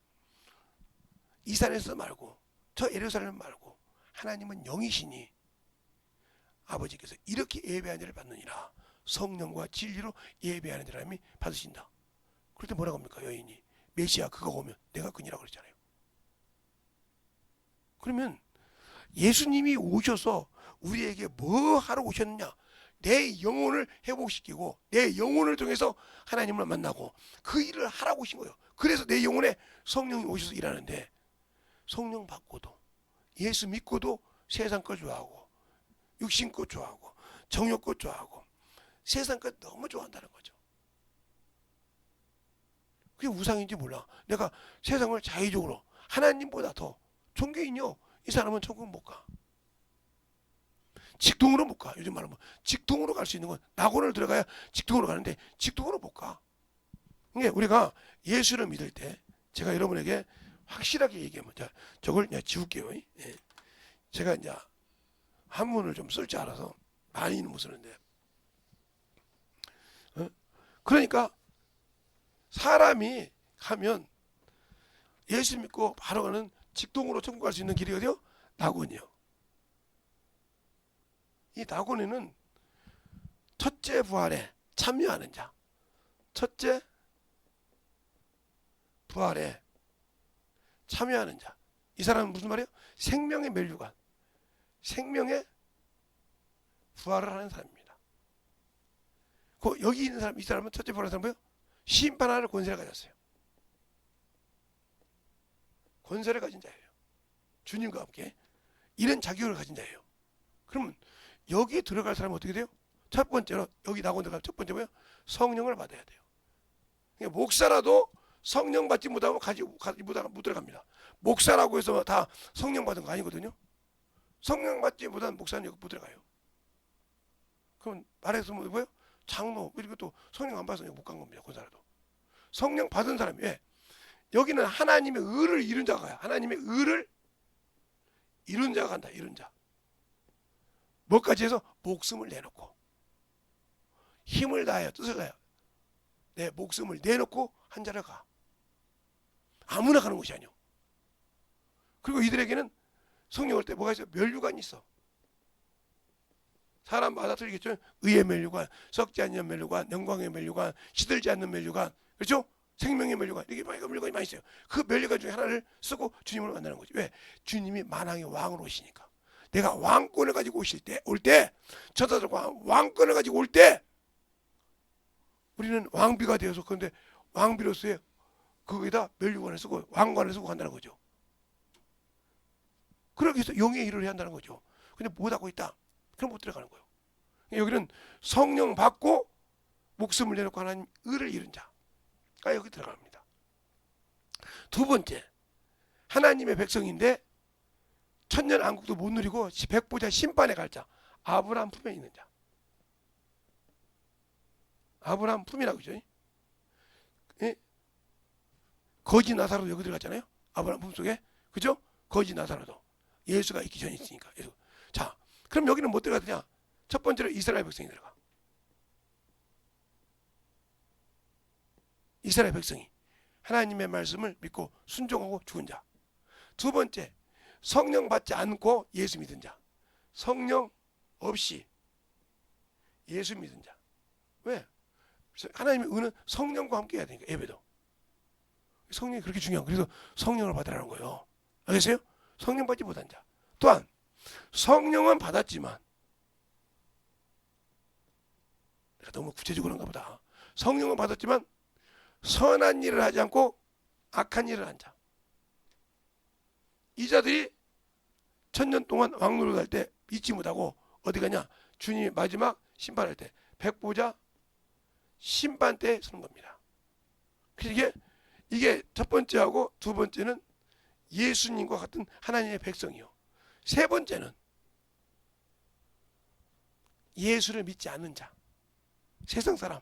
이 산에서 말고 저 예루살렘 말고 하나님은 영이시니 아버지께서 이렇게 예배하는 자를 받느니라. 성령과 진리로 예배하는 사람이 받으신다. 그럴 때 뭐라고 합니까? 여인이 메시아 그가 오면 내가 그니라고 그랬잖아요. 그러면 예수님이 오셔서 우리에게 뭐 하러 오셨느냐? 내 영혼을 회복시키고 내 영혼을 통해서 하나님을 만나고 그 일을 하라고 오신 거예요. 그래서 내 영혼에 성령이 오셔서 일하는데 성령 받고도 예수 믿고도 세상 걸 좋아하고 육신 것 좋아하고 정욕 것 좋아하고 세상 것 너무 좋아한다는 거죠. 그게 우상인지 몰라. 내가 세상을 자의적으로 하나님보다 더 종교인이요. 이 사람은 천국 못 가. 직통으로 못 가. 요즘 말하면 직통으로 갈 수 있는 건 낙원을 들어가야 직통으로 가는데 직통으로 못 가. 그러니까 우리가 예수를 믿을 때 제가 여러분에게 확실하게 얘기하면 저걸 그냥 지울게요. 예. 제가 이제 한문을 좀 쓸 줄 알아서 많이는 못 쓰는데 그러니까 사람이 가면 예수 믿고 바로 가는 직통으로 천국 갈 수 있는 길이 어디요? 낙원이요. 이 낙원에는 첫째 부활에 참여하는 자, 첫째 부활에 참여하는 자. 이 사람은 무슨 말이에요? 생명의 면류관, 생명의 부활을 하는 사람입니다. 여기 있는 사람, 이 사람은 첫째 부활하는 사람은 뭐예요? 심판하는 권세를 가졌어요. 권세를 가진 자예요. 주님과 함께 이런 자격을 가진 자예요. 그러면 여기 들어갈 사람은 어떻게 돼요? 첫 번째로 여기 낙원 들어갈 첫 번째 뭐예요? 성령을 받아야 돼요. 그러니까 목사라도 성령 받지 못하면 못 들어갑니다. 목사라고 해서 다 성령 받은 거 아니거든요. 성령 받지 못한 목사는 여기 못 들어가요. 그럼 말해서 뭐예요? 장로 이런 것도 성령 안 받아서 못 간 겁니다. 권사라도. 성령 받은 사람이 왜? 여기는 하나님의 의를 이룬 자가 가요. 하나님의 의를 이룬 자가 간다. 이룬 자. 뭐까지 해서 목숨을 내놓고 힘을 다하여 뜻을 다하여 내 목숨을 내놓고 한 자를 가. 아무나 가는 것이 아니오. 그리고 이들에게는 성령 올 때 뭐가 있어요? 면류관이 있어. 사람마다 틀리겠죠. 의의 면류관, 썩지 않는 면류관, 영광의 면류관, 시들지 않는 면류관, 그렇죠? 생명의 면류관, 이게 면류관이 많이 있어요. 그 면류관 중에 하나를 쓰고 주님을 만나는 거죠. 왜? 주님이 만왕의 왕으로 오시니까. 내가 왕권을 가지고 올 때, 천사들과 왕권을 가지고 올 때, 우리는 왕비가 되어서 그런데 왕비로서의 거기다 면류관을 쓰고 왕관을 쓰고 간다는 거죠. 그러기 위해서 용의 일을 해야 한다는 거죠. 근데 못하고 있다. 그럼 못 들어가는 거예요. 여기는 성령 받고 목숨을 내놓고 하나님 의를 이룬 자가 여기 들어갑니다. 두 번째, 하나님의 백성인데 천년 왕국도 못 누리고 백보자 심판에 갈 자, 아브라함 품에 있는 자. 아브라함 품이라고 그러죠. 예? 거지 나사로도 여기 들어갔잖아요. 아브라함 품 속에. 그죠? 거지 나사로도 예수가 있기 전에 있으니까. 자, 그럼 여기는 못 들어가느냐? 첫 번째로 이스라엘 백성이 들어가. 이스라엘 백성이 하나님의 말씀을 믿고 순종하고 죽은 자. 두 번째, 성령 받지 않고 예수 믿은 자. 성령 없이 예수 믿은 자. 왜? 하나님의 은은 성령과 함께 해야 되니까. 예배도 성령이 그렇게 중요한. 그래서 성령을 받으라는 거예요. 알겠어요? 성령 받지 못한 자. 또한 성령은 받았지만, 내가 너무 구체적으로 한가 보다. 성령은 받았지만 선한 일을 하지 않고 악한 일을 한 자. 이 자들이 천년 동안 왕노릇 할 때 잊지 못하고 어디 가냐? 주님이 마지막 심판할 때 백보자 심판 때 서는 겁니다. 그래서 이게 첫 번째하고 두 번째는 예수님과 같은 하나님의 백성이요. 세 번째는 예수를 믿지 않는 자. 세상 사람.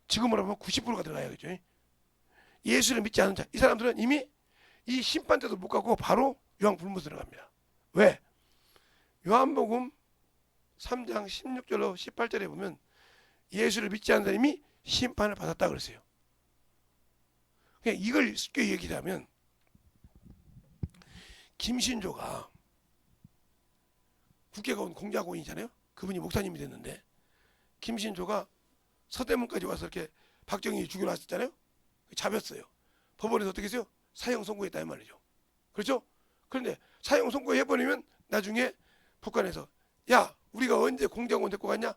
지금으로 보면 90%가 들어가야겠죠. 예수를 믿지 않는 자. 이 사람들은 이미 이 심판 때도 못 가고 바로 유황불문으로 들어갑니다. 왜? 요한복음 3장 16절로 18절에 보면 예수를 믿지 않는 사람이 심판을 받았다 그랬어요. 그냥 이걸 쉽게 얘기하면 김신조가 국회의원 공작원이잖아요. 그분이 목사님이 됐는데 김신조가 서대문까지 와서 이렇게 박정희 죽여놨었잖아요. 잡혔어요. 법원에서 어떻게 했어요? 사형 선고했다 이 말이죠. 그렇죠? 그런데 사형 선고해버리면 나중에 북한에서 야 우리가 언제 공작원 데리고 갔냐?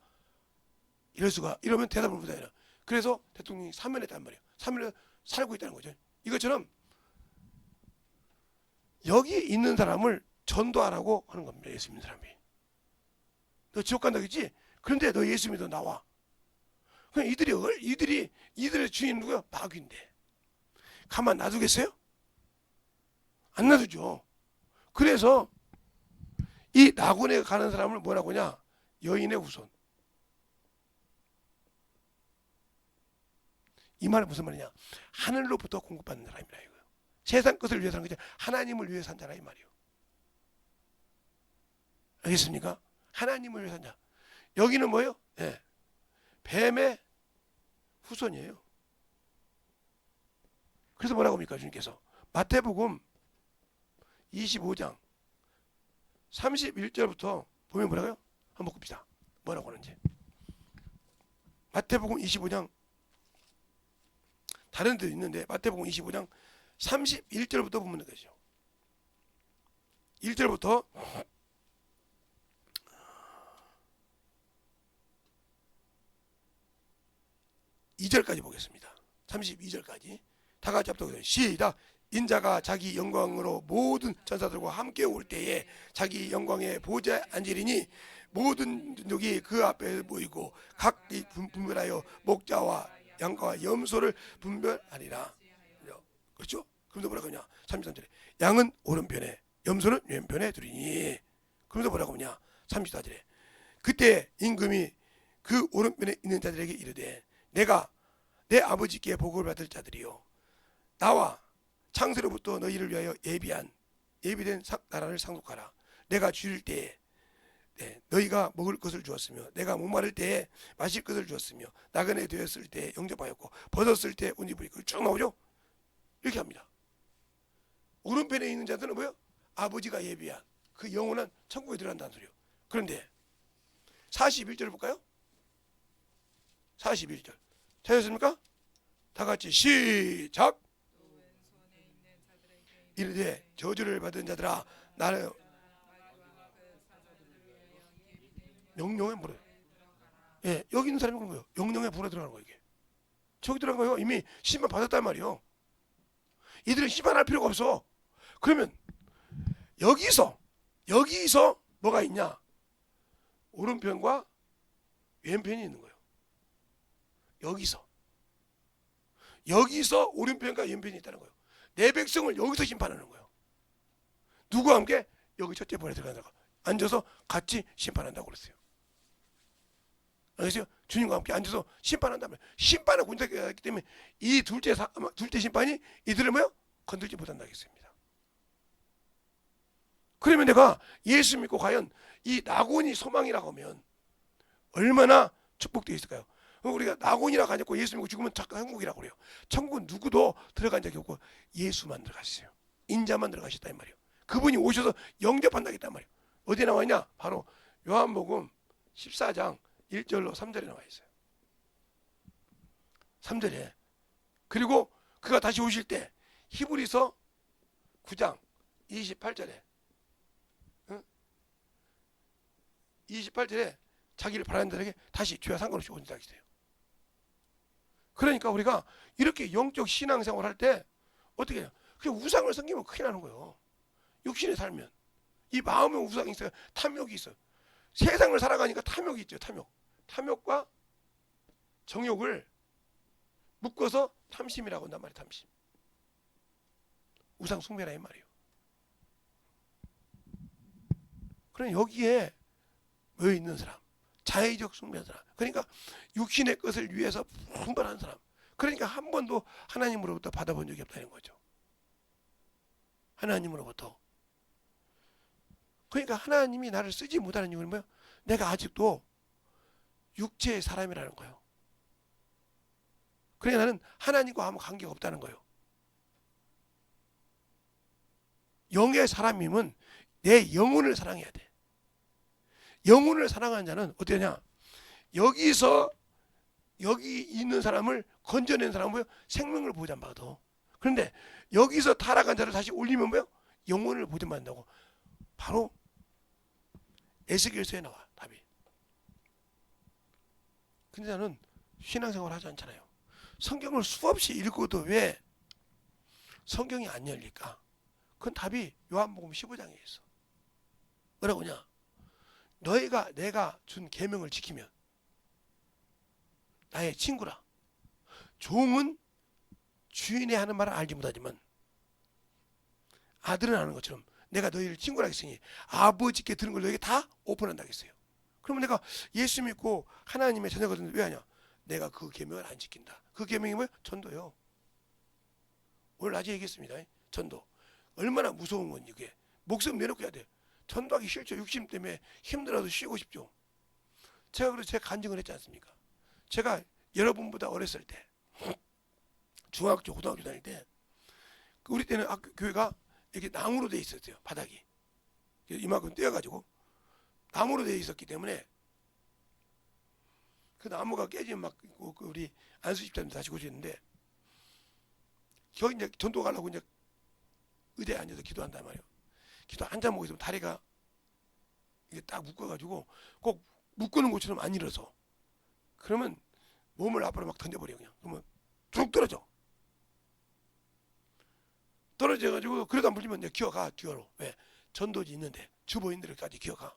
이럴 수가 이러면 대답을 못하잖아. 그래서 대통령이 사면했단 말이에요. 사면에 살고 있다는 거죠. 이것처럼 여기 있는 사람을 전도하라고 하는 겁니다. 예수 믿는 사람이. 너 지옥 간다 그랬지? 그런데 너 예수 믿어 나와. 그냥 이들의 주인 누구야? 마귀인데. 가만 놔두겠어요? 안 놔두죠. 그래서 이 낙원에 가는 사람을 뭐라고 하냐? 여인의 후손. 이 말은 무슨 말이냐? 하늘로부터 공급받는 사람이라 이거예요. 세상 것을 위해서 사는 거지 하나님을 위해 산다라 이 말이에요. 알겠습니까? 하나님을 위해 산다. 여기는 뭐예요? 네. 뱀의 후손이에요. 그래서 뭐라고 합니까? 주님께서 마태복음 25장 31절부터 보면 뭐라고요? 한번 봅시다. 뭐라고 하는지. 마태복음 25장 다른 데도 있는데 마태복음 25장 31절부터 보면 되죠. 1절부터 2절까지 보겠습니다. 32절까지 다 같이 합독해서 시작. 인자가 자기 영광으로 모든 천사들과 함께 올 때에 자기 영광의 보좌에 앉으리니 모든 민족이 그 앞에 모이고 각기 분별하여 목자와 양과 염소를 분별하리라. 그렇죠? 그런데 뭐라고 하냐? 33절에 양은 오른편에 염소는 왼편에 두리니. 그런데 뭐라고 하냐? 34절에 그때 임금이 그 오른편에 있는 자들에게 이르되 내가 내 아버지께 복을 받을 자들이요 나와 창세로부터 너희를 위하여 예비된 나라를 상속하라. 내가 줄일 때에 너희가 먹을 것을 주었으며 내가 목마를 때에 마실 것을 주었으며 나그네 되었을 때에 영접하였고 벗었을 때에 옷 입을 걸 쭉 나오죠. 이렇게 합니다. 오른편에 있는 자들은 뭐예요? 아버지가 예비한 그 영원한 천국에 들어간다는 소리요. 그런데 41절 볼까요? 41절 찾았습니까? 다 같이 시작. 이르되 저주를 받은 자들아 나는 영영에 물어. 예, 여기 있는 사람이 그런 거예요. 영영에 불어 들어가는 거예요. 이게 저기 들어간 거예요. 이미 심판 받았단 말이에요. 이들은 심판할 필요가 없어. 그러면 여기서 뭐가 있냐? 오른편과 왼편이 있는 거예요. 여기서 오른편과 왼편이 있다는 거예요. 내 백성을 여기서 심판하는 거예요. 누구와 함께? 여기 첫째 번에 들어간다고 앉아서 같이 심판한다고 그랬어요. 알겠어요? 주님과 함께 앉아서 심판한다면 심판의 군대가 있기 때문에 이 둘째 심판이 이들을 뭐요? 건들지 못한다 했습니다. 그러면 내가 예수 믿고 과연 이 낙원이 소망이라고 하면 얼마나 축복되어 있을까요? 우리가 낙원이라고 하지 않고 예수 믿고 죽으면 자꾸 천국이라고 그래요. 천국은 누구도 들어간 적이 없고 예수만 들어가셨어요. 인자만 들어가셨다 이 말이에요. 그분이 오셔서 영접한다 했단 말이에요. 어디에 나와 있냐? 바로 요한복음 14장 1절로 3절에 나와 있어요. 3절에 그리고 그가 다시 오실 때 히브리서 9장 28절에 28절에 자기를 바라는 자에게 다시 죄와 상관없이 온다 했어요. 그러니까 우리가 이렇게 영적 신앙생활 할 때 어떻게 해요? 그냥 우상을 섬기면 큰일 나는 거예요. 육신에 살면 이 마음에 우상이 있어요. 탐욕이 있어요. 세상을 살아가니까 탐욕이 있죠. 탐욕과 정욕을 묶어서 탐심이라고 한단 말이에요. 탐심. 우상 숭배라 이 말이에요. 그럼 여기에 왜 있는 사람? 자의적 숭배하는 사람. 그러니까 육신의 것을 위해서 분발하는 사람. 그러니까 한 번도 하나님으로부터 받아본 적이 없다는 거죠. 하나님으로부터 그러니까 하나님이 나를 쓰지 못하는 이유는 뭐예요? 내가 아직도 육체의 사람이라는 거예요. 그러니까 나는 하나님과 아무 관계가 없다는 거예요. 영의 사람이면 내 영혼을 사랑해야 돼. 영혼을 사랑하는 자는 어떻게 하냐? 여기 있는 사람을 건져낸 사람은 뭐예요? 생명을 보장받아. 그런데 여기서 타락한 자를 다시 올리면 뭐예요? 영혼을 보장받는다고. 바로 에스겔서에 나와 답이. 근데 나는 신앙생활 하지 않잖아요. 성경을 수없이 읽어도 왜 성경이 안 열릴까? 그건 답이 요한복음 15장에 있어. 뭐라고냐? 너희가 내가 준 계명을 지키면 나의 친구라. 종은 주인의 하는 말을 알지 못하지만 아들은 아는 것처럼 내가 너희를 친구라 했으니 아버지께 들은 걸 너희에게 다 오픈한다 했어요. 그러면 내가 예수 믿고 하나님의 자녀거든요. 왜 하냐? 내가 그 계명을 안 지킨다. 그 계명이 뭐예요? 전도요. 오늘 낮에 얘기했습니다. 전도. 얼마나 무서운 건 이게. 목숨 내놓고 해야 돼. 전도하기 싫죠. 육신 때문에 힘들어도 쉬고 싶죠. 제가 그래서 제가 간증을 했지 않습니까? 제가 여러분보다 어렸을 때 중학교 고등학교 다닐 때 우리 때는 교회가 이렇게 나무로 돼 있었어요. 바닥이 이만큼 떼어가지고 나무로 돼 있었기 때문에 그 나무가 깨지면 막 우리 안수 집사님 다시 고치는데 거기 이제 전도 가려고 이제 의자에 앉아서 기도한단 말이에요. 기도 한참 보고 있으면 다리가 이게 딱 묶어가지고 꼭 묶는 것처럼 안 일어서. 그러면 몸을 앞으로 막 던져버려 그냥. 그러면 쭉 떨어져. 떨어져가지고 그래도 안 풀리면 이제 기어가 뒤로. 왜? 전도지 있는데 주보인들까지 기어가.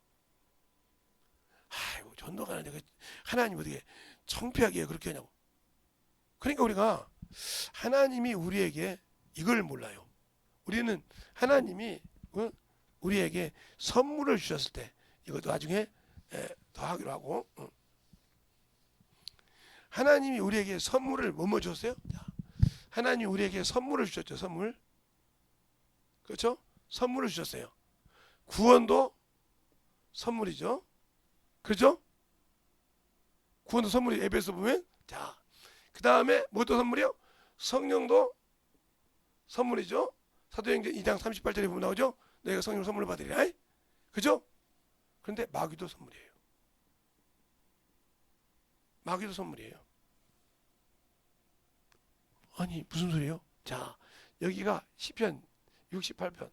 아이고 전도 가는데 하나님 어떻게 창피하게 그렇게 하냐고. 그러니까 우리가 하나님이 우리에게 이걸 몰라요. 우리는 하나님이 우리에게 선물을 주셨을 때 이것도 나중에 더 하기로 하고 하나님이 우리에게 선물을 뭐뭐 주셨어요? 하나님이 우리에게 선물을 주셨죠. 선물. 그렇죠? 선물을 주셨어요. 구원도 선물이죠. 그렇죠? 구원도 선물이 에베소 보면 자, 그 다음에 뭐도 선물이요? 성령도 선물이죠. 사도행전 2장 38절에 보면 나오죠. 내가 성령 선물을 받으리라. 그죠? 그런데 마귀도 선물이에요. 마귀도 선물이에요. 아니 무슨 소리예요? 자, 여기가 시편 68편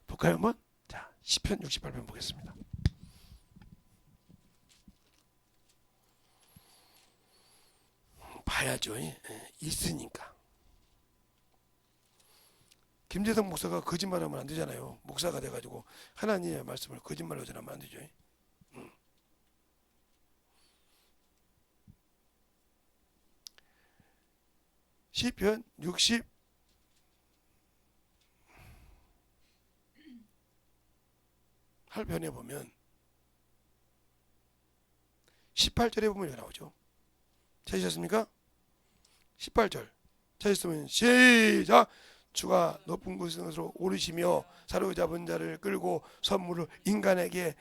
볼까요 한번? 자, 시편 68편 보겠습니다. 봐야죠. 있으니까. 김재성 목사가 거짓말하면 안 되잖아요. 목사가 돼가지고 하나님의 말씀을 거짓말로 전하면 안 되죠. 시편 68편에 보면 18절에 보면 이렇게 나오죠. 찾으셨습니까? 18절 찾으셨으면 시작. 주가 높은 곳으로 오르시며 사로잡은 자를 끌고 선물을 인간에게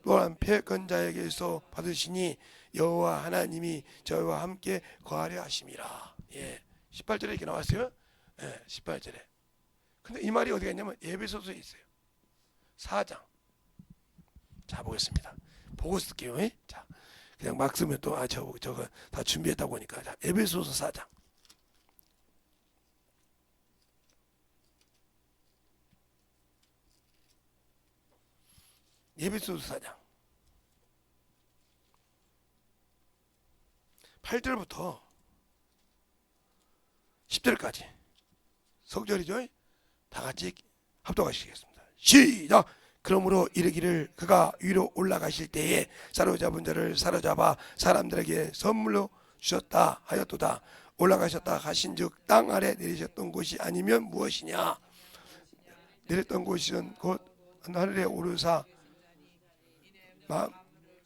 또한 패권자에게서 받으시니 여호와 하나님이 저희와 함께 거하려 하심이라. 예, 18절에 이렇게 나왔어요. 예, 18절에. 근데 이 말이 어디가 있냐면 에베소서에 있어요. 4장. 자, 보겠습니다. 보고 쓸게요. 자, 그냥 막 쓰면 또 저거 다 준비했다고 하니까. 자, 에베소서 4장. 에베소서 4장 8절부터 10절까지 석절이죠. 다 같이 합독하시겠습니다. 시작. 그러므로 이르기를 그가 위로 올라가실 때에 사로잡은 자를 사로잡아 사람들에게 선물로 주셨다 하였도다. 올라가셨다 하신즉 땅 아래 내리셨던 곳이 아니면 무엇이냐? 내렸던 곳은 곧 하늘에 오르사 마음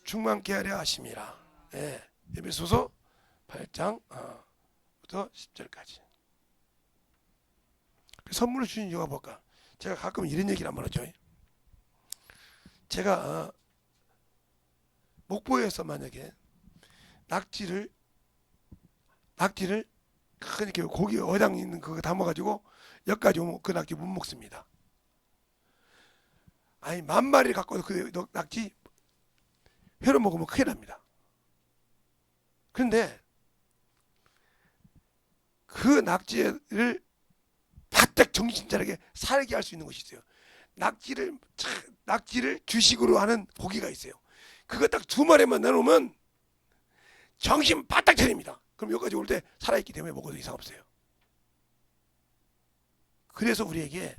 충만케 하려 하심이라. 예, 에베소서 8장부터 10절까지. 선물을 주신 이유가 뭘까? 제가 가끔 이런 얘기를 한번 하죠. 제가 목포에서 만약에 낙지를 이렇게 고기 어장 있는 그거 담아가지고 여기까지 오면 그 낙지 못 먹습니다. 아니 10,000마리를 갖고 그 낙지 회로 먹으면 큰일 납니다. 그런데 그 낙지를 바짝 정신 차리게 살게 할 수 있는 것이 있어요. 낙지를 주식으로 하는 고기가 있어요. 그거 딱 2마리만 내놓으면 정신 바짝 차립니다. 그럼 여기까지 올 때 살아있기 때문에 먹어도 이상 없어요. 그래서 우리에게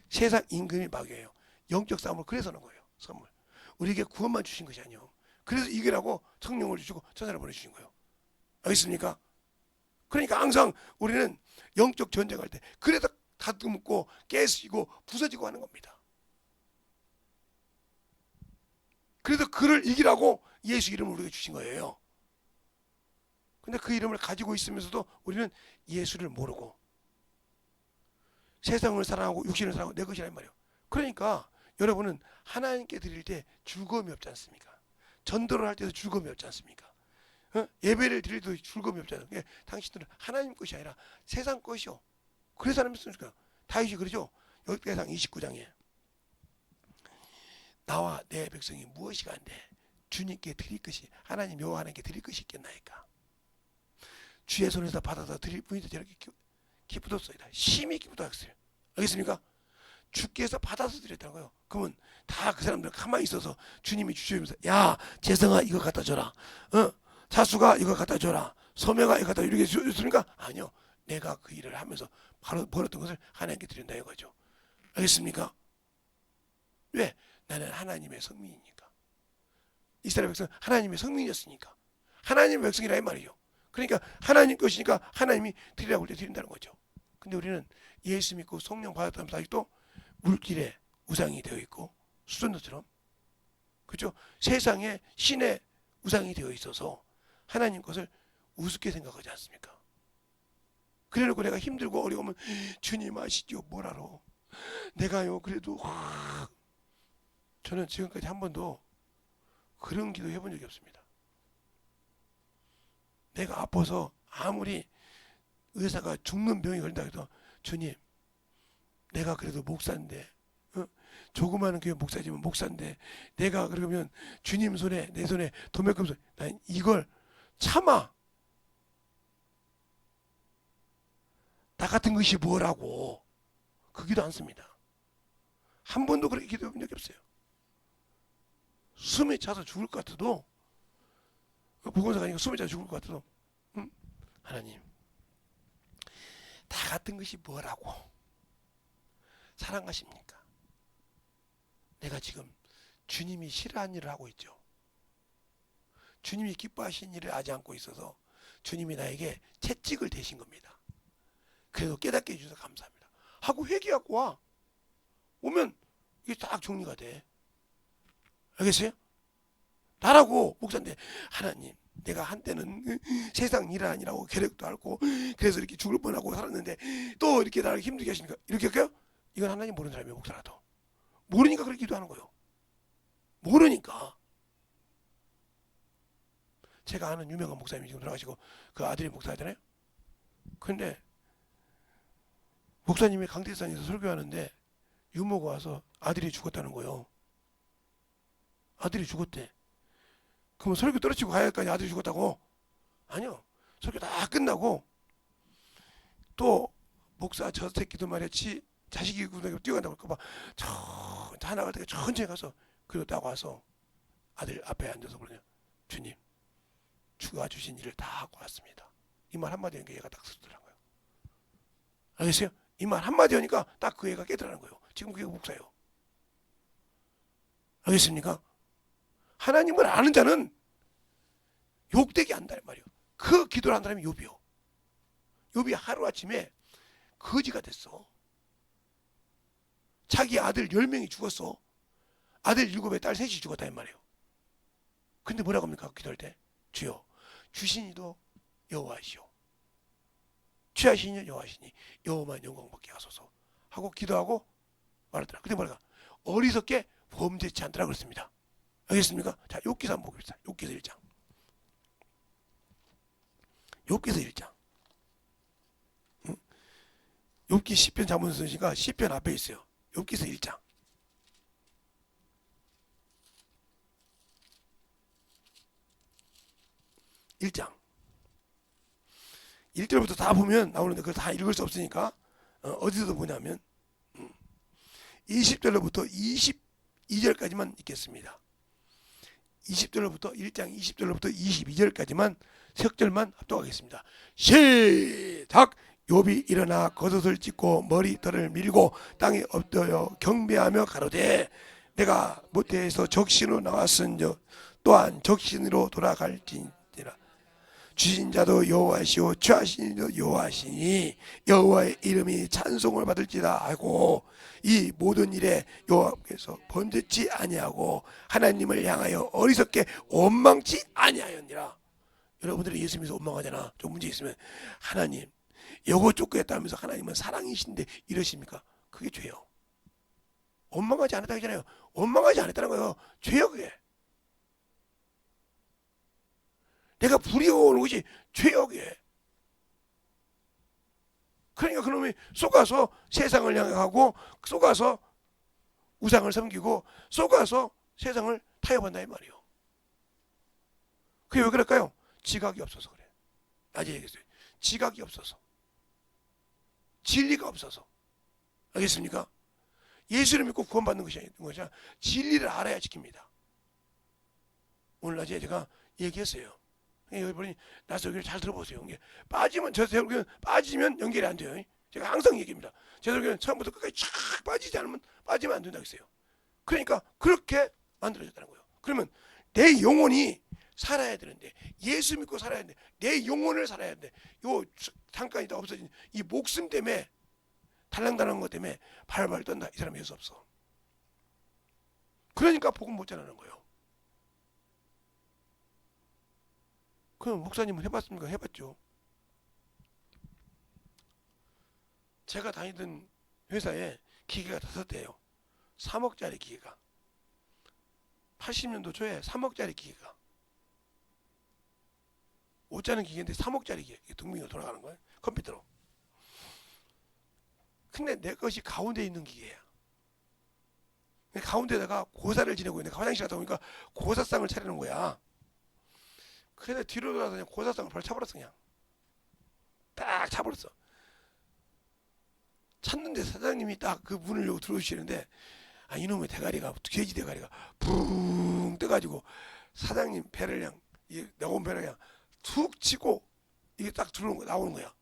세상 임금이 막이에요. 영적 싸움을 그래서 하는 거예요. 선물. 우리에게 구원만 주신 것이 아니에요. 그래서 이기라고 성령을 주시고 천사를 보내주신 거예요. 알겠습니까? 그러니까 항상 우리는 영적 전쟁할 때 그래서 다듬고 깨지고 부서지고 하는 겁니다. 그래서 그를 이기라고 예수 이름을 우리에게 주신 거예요. 근데 그 이름을 가지고 있으면서도 우리는 예수를 모르고 세상을 사랑하고 육신을 사랑하고 내 것이란 말이에요. 그러니까 여러분은 하나님께 드릴 때 즐거움이 없지 않습니까? 전도를 할 때도 즐거움이 없지 않습니까? 예배를 드릴 때도 즐거움이 없잖아요. 당신들은 하나님 것이 아니라 세상 것이요. 그래서 하나님 말씀하실까요? 다윗이 그러죠. 역대상 29장에 나와 내 백성이 무엇이 간데 주님께 드릴 것이 하나님 여호와 하나님께 드릴 것이 있겠나이까. 주의 손에서 받아서 드릴 뿐이다. 저렇게 기쁘었소이다. 심히 기쁘었어요. 알겠습니까? 주께서 받아서 드렸다는 거예요. 그러면 다 그 사람들 가만히 있어서 주님이 주시면서 야 재성아 이거 갖다 줘라. 자수가 이거 갖다 줘라. 소명아 이거 갖다 줘. 이렇게 줬습니까? 아니요. 내가 그 일을 하면서 바로 벌었던 것을 하나님께 드린다 이거죠. 알겠습니까? 왜? 나는 하나님의 성민이니까. 이스라엘 백성은 하나님의 성민이었으니까. 하나님의 백성이라 이 말이죠. 그러니까 하나님 것이니까 하나님이 드리라고 할 때 드린다는 거죠. 근데 우리는 예수 믿고 성령 받았다면서 아직도 물길에 우상이 되어 있고 수전도처럼 그렇죠? 세상에 신의 우상이 되어 있어서 하나님 것을 우습게 생각하지 않습니까? 그래놓고 내가 힘들고 어려우면 주님 아시죠? 뭐라로 내가요 그래도 저는 지금까지 한 번도 그런 기도 해본 적이 없습니다. 내가 아파서 아무리 의사가 죽는 병이 걸린다 해도 주님 내가 그래도 목사인데 조그마한 교회 목사지만 목사인데 내가 그러면 주님 손에 내 손에 도매금 손에 난 이걸 참아. 나 같은 것이 뭐라고 그 기도 안 씁니다. 한 번도 그렇게 기도해본 적이 없어요. 숨이 차서 죽을 것 같아도 보건사가 아니고 숨이 차서 죽을 것 같아도 하나님 나 같은 것이 뭐라고 사랑하십니까? 내가 지금 주님이 싫어하는 일을 하고 있죠. 주님이 기뻐하시는 일을 하지 않고 있어서 주님이 나에게 채찍을 대신 겁니다. 그래도 깨닫게 해주셔서 감사합니다. 하고 회개하고 와. 오면 이게 딱 정리가 돼. 알겠어요? 나라고 목사인데 하나님 내가 한때는 세상 일 아니라고 계획도 앓고 그래서 이렇게 죽을 뻔하고 살았는데 또 이렇게 나를 힘들게 하시니까 이렇게 할까요? 이건 하나님 모르는 사람이에요. 목사라도 모르니까 그렇게 기도하는 거예요. 모르니까. 제가 아는 유명한 목사님이 지금 돌아가시고 그 아들이 목사잖아요. 근데 목사님이 강대상에서 설교하는데 유모가 와서 아들이 죽었다는 거예요. 아들이 죽었대. 그러면 설교 떨어지고 가야 할 거 아니야. 아들이 죽었다고. 아니요. 설교 다 끝나고 또 목사 저 새끼도 말이야 자식이 뛰어간다고 할까봐 다 나갈 때 천천히 가서 그리고 딱 와서 아들 앞에 앉아서 그러냐. 주님 주가 주신 일을 다 하고 왔습니다. 이 말 한마디 하니까 얘가 딱 쓰더라고요. 알겠어요? 이 말 한마디 하니까 딱 그 애가 깨달은 거예요. 지금 그게 목사예요. 알겠습니까? 하나님을 아는 자는 욕되게 한다는 말이에요. 그 기도를 한 사람이 욥이요. 욥이 하루아침에 거지가 됐어. 자기 아들 10명이 죽었어. 아들 7에 딸 3이 죽었다는 말이에요. 근데 뭐라고 합니까? 기도할 때 주여 주신 이도 여호와시오 취하신 이도 여호와시니 여호와만 영광 받게 하소서 하고 기도하고 말하더라. 근데 뭐랄까 어리석게 범죄치 않더라 그랬습니다. 알겠습니까? 자, 욥기서 한번 보겠습니다. 욥기서 1장. 욥기서 1장. 응? 욥기 시편 자문 쓰시니까 시편 앞에 있어요. 욥기서 1장. 1장. 1절부터 다 보면 나오는데 그걸 다 읽을 수 없으니까 어디서도 보냐면 20절로부터 22절까지만 읽겠습니다. 20절로부터 1장 20절로부터 22절까지만 석절만 합독하겠습니다. 시작! 욥이 일어나 겉옷을 찢고 머리털을 밀고 땅에 엎드려 경배하며 가로되 내가 모태에서 적신으로 나왔은즉 또한 적신으로 돌아갈지니라. 주신 자도 여호와시오 취하신 이도 여호와시니 여호와의 이름이 찬송을 받을지다 하고 이 모든 일에 여호와께서 번제치 아니하고 하나님을 향하여 어리석게 원망치 아니하였니라. 여러분들이 예수 믿어서 원망하잖아. 좀 문제 있으면 하나님 요거 쫓겠다면서 하나님은 사랑이신데 이러십니까? 그게 죄요. 원망하지 않았다 하잖아요. 원망하지 않았다는 거예요. 죄요 그게. 내가 부리워오는 것이 죄요 그게. 그러니까 그놈이 속아서 세상을 향하고 속아서 우상을 섬기고 속아서 세상을 타협한다 이 말이에요. 그게 왜 그럴까요? 지각이 없어서 그래. 낮에 얘기했어요. 지각이 없어서. 진리가 없어서. 알겠습니까? 예수를 믿고 구원받는 것이 아니라 진리를 알아야 지킵니다. 오늘 낮에 제가 얘기했어요. 여러분이 나서 여기를 잘 들어보세요. 빠지면 저 설교는 빠지면 연결이 안 돼요. 제가 항상 얘기합니다. 제 설교는 처음부터 끝까지 쫙 빠지지 않으면 빠지면 안 된다고 했어요. 그러니까 그렇게 만들어졌다는 거예요. 그러면 내 영혼이 살아야 되는데 예수 믿고 살아야 되는데 내 영혼을 살아야 되는데 요 잠깐 있다 없어진 이 목숨 때문에 달랑달랑한 것 때문에 발발 떤다. 이 사람이 예수 없어. 그러니까 복음 못 전하는 거예요. 그럼 목사님은 해봤습니까? 해봤죠. 제가 다니던 회사에 기계가 5대예요. 3억짜리 기계가. 80년도 초에 3억짜리 기계가. 5짜는 기계인데 3억짜리 기계. 등빙으로 돌아가는 거예요. 컴퓨터로. 근데 내 것이 가운데 있는 기계야. 가운데다가 고사를 지내고 있는데 화장실 갔다 오니까 고사상을 차리는 거야. 그래서 뒤로 돌아서 그냥 고사상을 바로 차버렸어. 그냥 딱 차버렸어. 찾는데 사장님이 딱 그 문을 열고 들어오시는데 이놈의 대가리가 돼지 대가리가 붕 떠가지고 사장님 배를 그냥 나온 배를 그냥 툭 치고 이게 딱 들어오는 거 나오는 거야.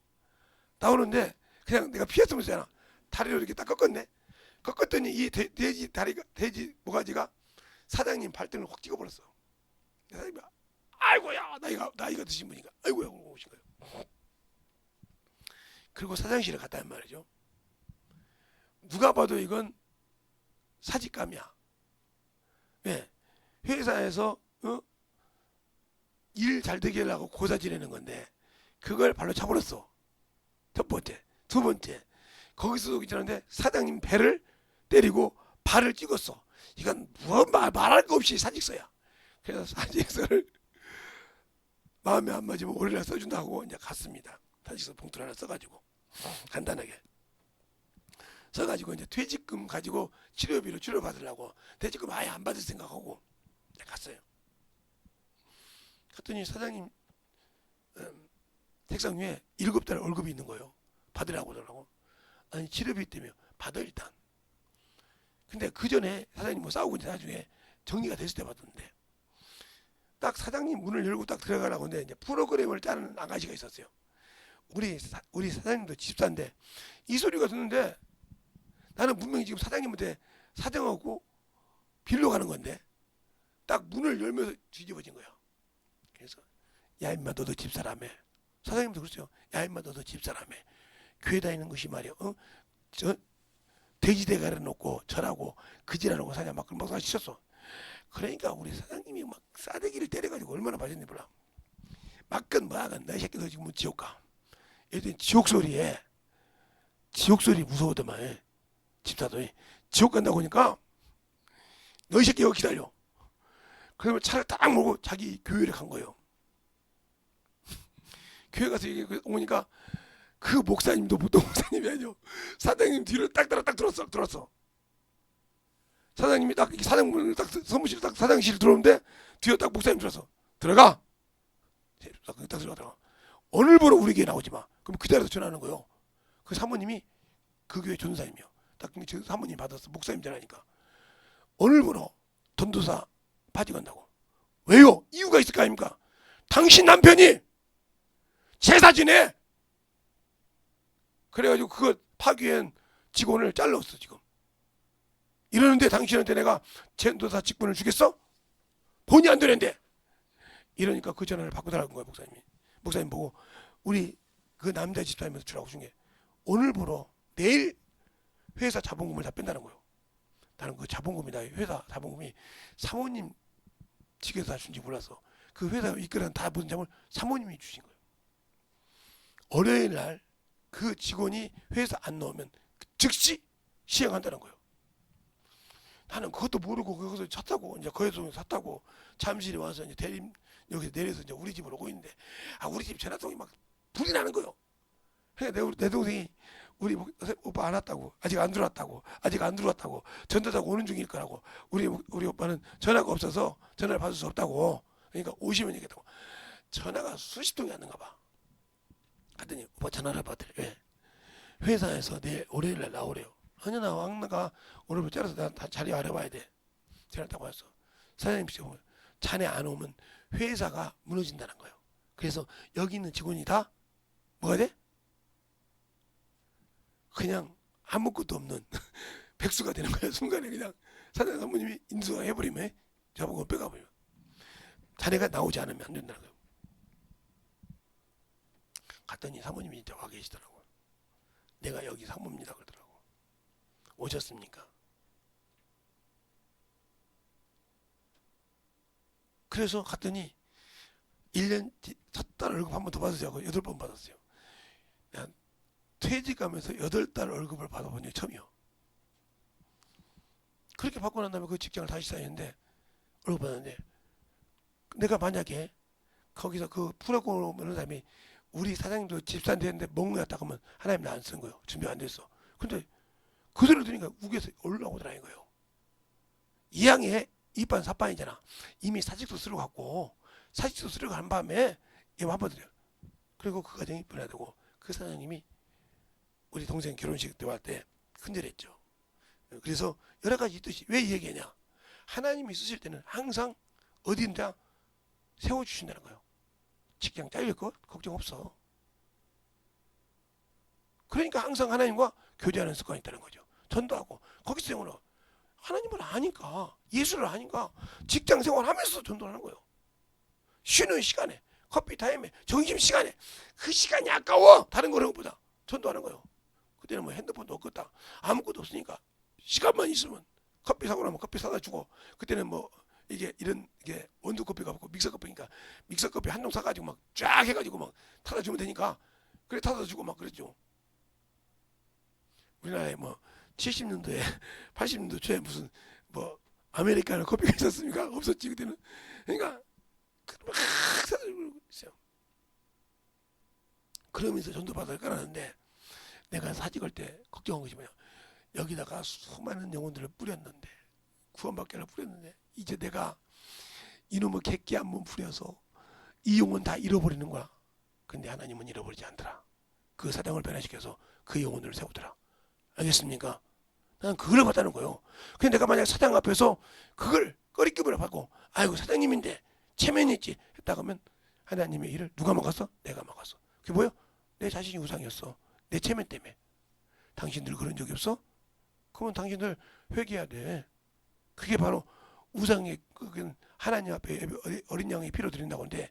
나오는데 그냥 내가 피했으면 되잖아. 다리를 이렇게 딱 꺾었더니 이 돼지 모가지가 사장님 발등을 확 찍어버렸어. 사장님이 아이고야 나이가 드신 분이니까 아이고야 그러고 오신 거예요. 그리고 사장실에 갔다는 말이죠. 누가 봐도 이건 사직감이야. 왜? 회사에서 일 잘 되게 하려고 고사 지내는 건데 그걸 발로 차버렸어. 첫 번째. 두 번째. 거기서도 괜찮은데 사장님 배를 때리고 발을 찍었어. 이건 뭐 말할 거 없이 사직서야. 그래서 사직서를 마음에 안 맞으면 월요일날 써준다고 이제 갔습니다. 사직서 봉투를 하나 써가지고 간단하게 써가지고 이제 퇴직금 가지고 치료비로 치료받으려고 퇴직금 아예 안 받을 생각하고 갔어요. 갔더니 사장님 책상 위에 7달 월급이 있는 거예요. 받으라고 그러라고. 아니 치료비 때문에 받아 일단. 근데 그 전에 사장님 뭐 싸우고 이제 나중에 정리가 됐을 때 받았는데 딱 사장님 문을 열고 딱 들어가라고 하는데 이제 프로그램을 짜는 아가씨가 있었어요. 우리 사장님도 집사인데 이 소리가 듣는데 나는 분명히 지금 사장님한테 사정하고 빌려 가는 건데 딱 문을 열면서 뒤집어진 거야. 그래서 야 임마 너도 집사라며. 사장님도 그랬어요. 야 임마 너도 집사라며. 교회 다니는 것이 말이야. 저 돼지 대가리 놓고 절하고 그지라고 사장 막 그런 막 치셨어. 그러니까 우리 사장님이 막 싸대기를 때려가지고 얼마나 맞았니 몰라. 막건 뭐하건 너 새끼 너 지금 뭐 지옥 가. 얘들이 지옥 소리 무서워더만. 집사도 지옥 간다고 하니까 너 이 새끼 여기 기다려. 그러면 차를 딱 몰고 자기 교회를 간 거예요. 교회 가서 오니까 그 목사님도 보통 목사님이 아니요. 사장님 뒤를 딱 들었어. 사장님이 딱 사장문을 딱 사무실 딱 사장실 들어오는데 뒤에 딱 목사님 들어서 들어가. 딱 들어가. 오늘부로 우리 교회 나오지 마. 그럼 기다려서 전화하는 거예요. 그 사모님이 그 교회 전도사님이요. 딱 그 사모님 받았어. 목사님 전화니까. 오늘부로 전도사 파지 간다고. 왜요? 이유가 있을 거 아닙니까? 당신 남편이 제사 지내. 그래가지고 그거 파기한 직원을 잘랐어 지금. 이러는데 당신한테 내가 전도사 직분을 주겠어? 본의 안 되는데. 이러니까 그 전화를 바꾸달라는 거야 목사님이. 목사님 보고 우리 그 남자 집사님한테 주라고 준 게 오늘부로 내일 회사 자본금을 다 뺀다는 거예요. 나는 그 자본금이 나 회사 자본금이 사모님 측에서 다 준지 몰랐어. 그 회사 이끌어낸 다 모든 자본을 사모님이 주신 거예요. 월요일 날 그 직원이 회사 안 나오면 즉시 시행한다는 거예요. 나는 그것도 모르고 거기서 차 타고 이제 거기서 차 타고 잠실에 와서 이제 대림 여기서 내려서 이제 우리 집으로 오고 있는데 우리 집 전화통이 막 불이 나는 거예요. 그러니까 내 동생이 우리 오빠 안 왔다고 아직 안 들어왔다고 전도사가 오는 중일 거라고 우리 오빠는 전화가 없어서 전화를 받을 수 없다고 그러니까 오시면 얘기했다고. 전화가 수십 통이 왔는가 봐. 하더니 오빠 전화를 받으래. 왜? 회사에서 내일 월요일날 나오래요. 아니 나 왕나가 오늘 잘라서 나 자리 알아봐야 돼. 제가 딱 왔어. 사장님 지금 자네 안 오면 회사가 무너진다는 거예요. 그래서 여기 있는 직원이 다 뭐가 돼? 그냥 아무것도 없는 백수가 되는 거예요. 순간에 그냥 사장 사모님이 인수가 해버리면 자본금 빼가버리면 자네가 나오지 않으면 안 된다는 거예요. 갔더니 사모님이 이제 와 계시더라고요. 내가 여기 사모입니다 그러더라고. 오셨습니까? 그래서 갔더니 1년 첫 달 월급 한 번 더 받으세요. 8번 받았어요. 퇴직하면서 8달 월급을 받아본 적이 처음이요. 그렇게 받고 난 다음에 그 직장을 다시 다녔는데 월급 받았는데 내가 만약에 거기서 그 프로그램 오는 사람이 우리 사장님도 집산 되는데 먹느였다 그러면 하나님 나 안 쓴 거예요. 준비 안 됐어. 근데 그 소리를 들으니까 우겨서 올라오더라는 거예요. 이왕에 이반 사반이잖아. 이미 사직서 쓰러 갔고 사직서 쓰러 간 밤에 이거 한번 드려. 그리고 그 과정이 변화되고 그 사장님이 우리 동생 결혼식 때 왔을 때 큰절했죠. 그래서 여러 가지 있듯이 왜 이 얘기하냐? 하나님이 쓰실 때는 항상 어딘가 세워주신다는 거예요. 직장 잘릴 것 걱정 없어. 그러니까 항상 하나님과 교제하는 습관이 있다는 거죠. 전도하고 거기서 세우는 하나님을 아니까 예수를 아니까 직장 생활하면서 전도를 하는 거예요. 쉬는 시간에 커피 타임에 점심시간에 그 시간이 아까워 다른 거는 것보다 전도하는 거예요. 그때는 뭐 핸드폰도 없겠다 아무것도 없으니까 시간만 있으면 커피 사고 나면 커피 사다 주고 그때는 뭐 이게 원두 커피가 없고 믹서 커피니까 믹서 커피 한 통 사가지고 막 쫙 해가지고 막 타다 주면 되니까 그래 타다 주고 막 그랬죠. 우리나라에 뭐 70년도에 80년도 초에 무슨 뭐 아메리카노 커피가 있었습니까? 없었지 그때는. 그러니까 막 사다 주고 있어요. 그러면서 전도받을 깔았는데 내가 사직할 때 걱정한 것이 뭐냐. 여기다가 수많은 영혼들을 뿌렸는데 구원받게 하려 뿌렸는데 이제 내가 이놈의 객기 한번 부려서 이 영혼 다 잃어버리는 거야. 근데 하나님은 잃어버리지 않더라. 그 사장을 변화시켜서 그 영혼을 세우더라. 알겠습니까? 난 그걸 받다는 거예요. 근데 내가 만약 사장 앞에서 그걸 꺼리낌을 받고 아이고 사장님인데 체면이 있지 했다 그러면 하나님의 일을 누가 막았어? 내가 막았어. 그게 뭐예요? 내 자신이 우상이었어. 내 체면 때문에. 당신들 그런 적이 없어? 그러면 당신들 회개해야 돼. 그게 바로 우상의 하나님 앞에 어린 양의 피로 드린다고 하는데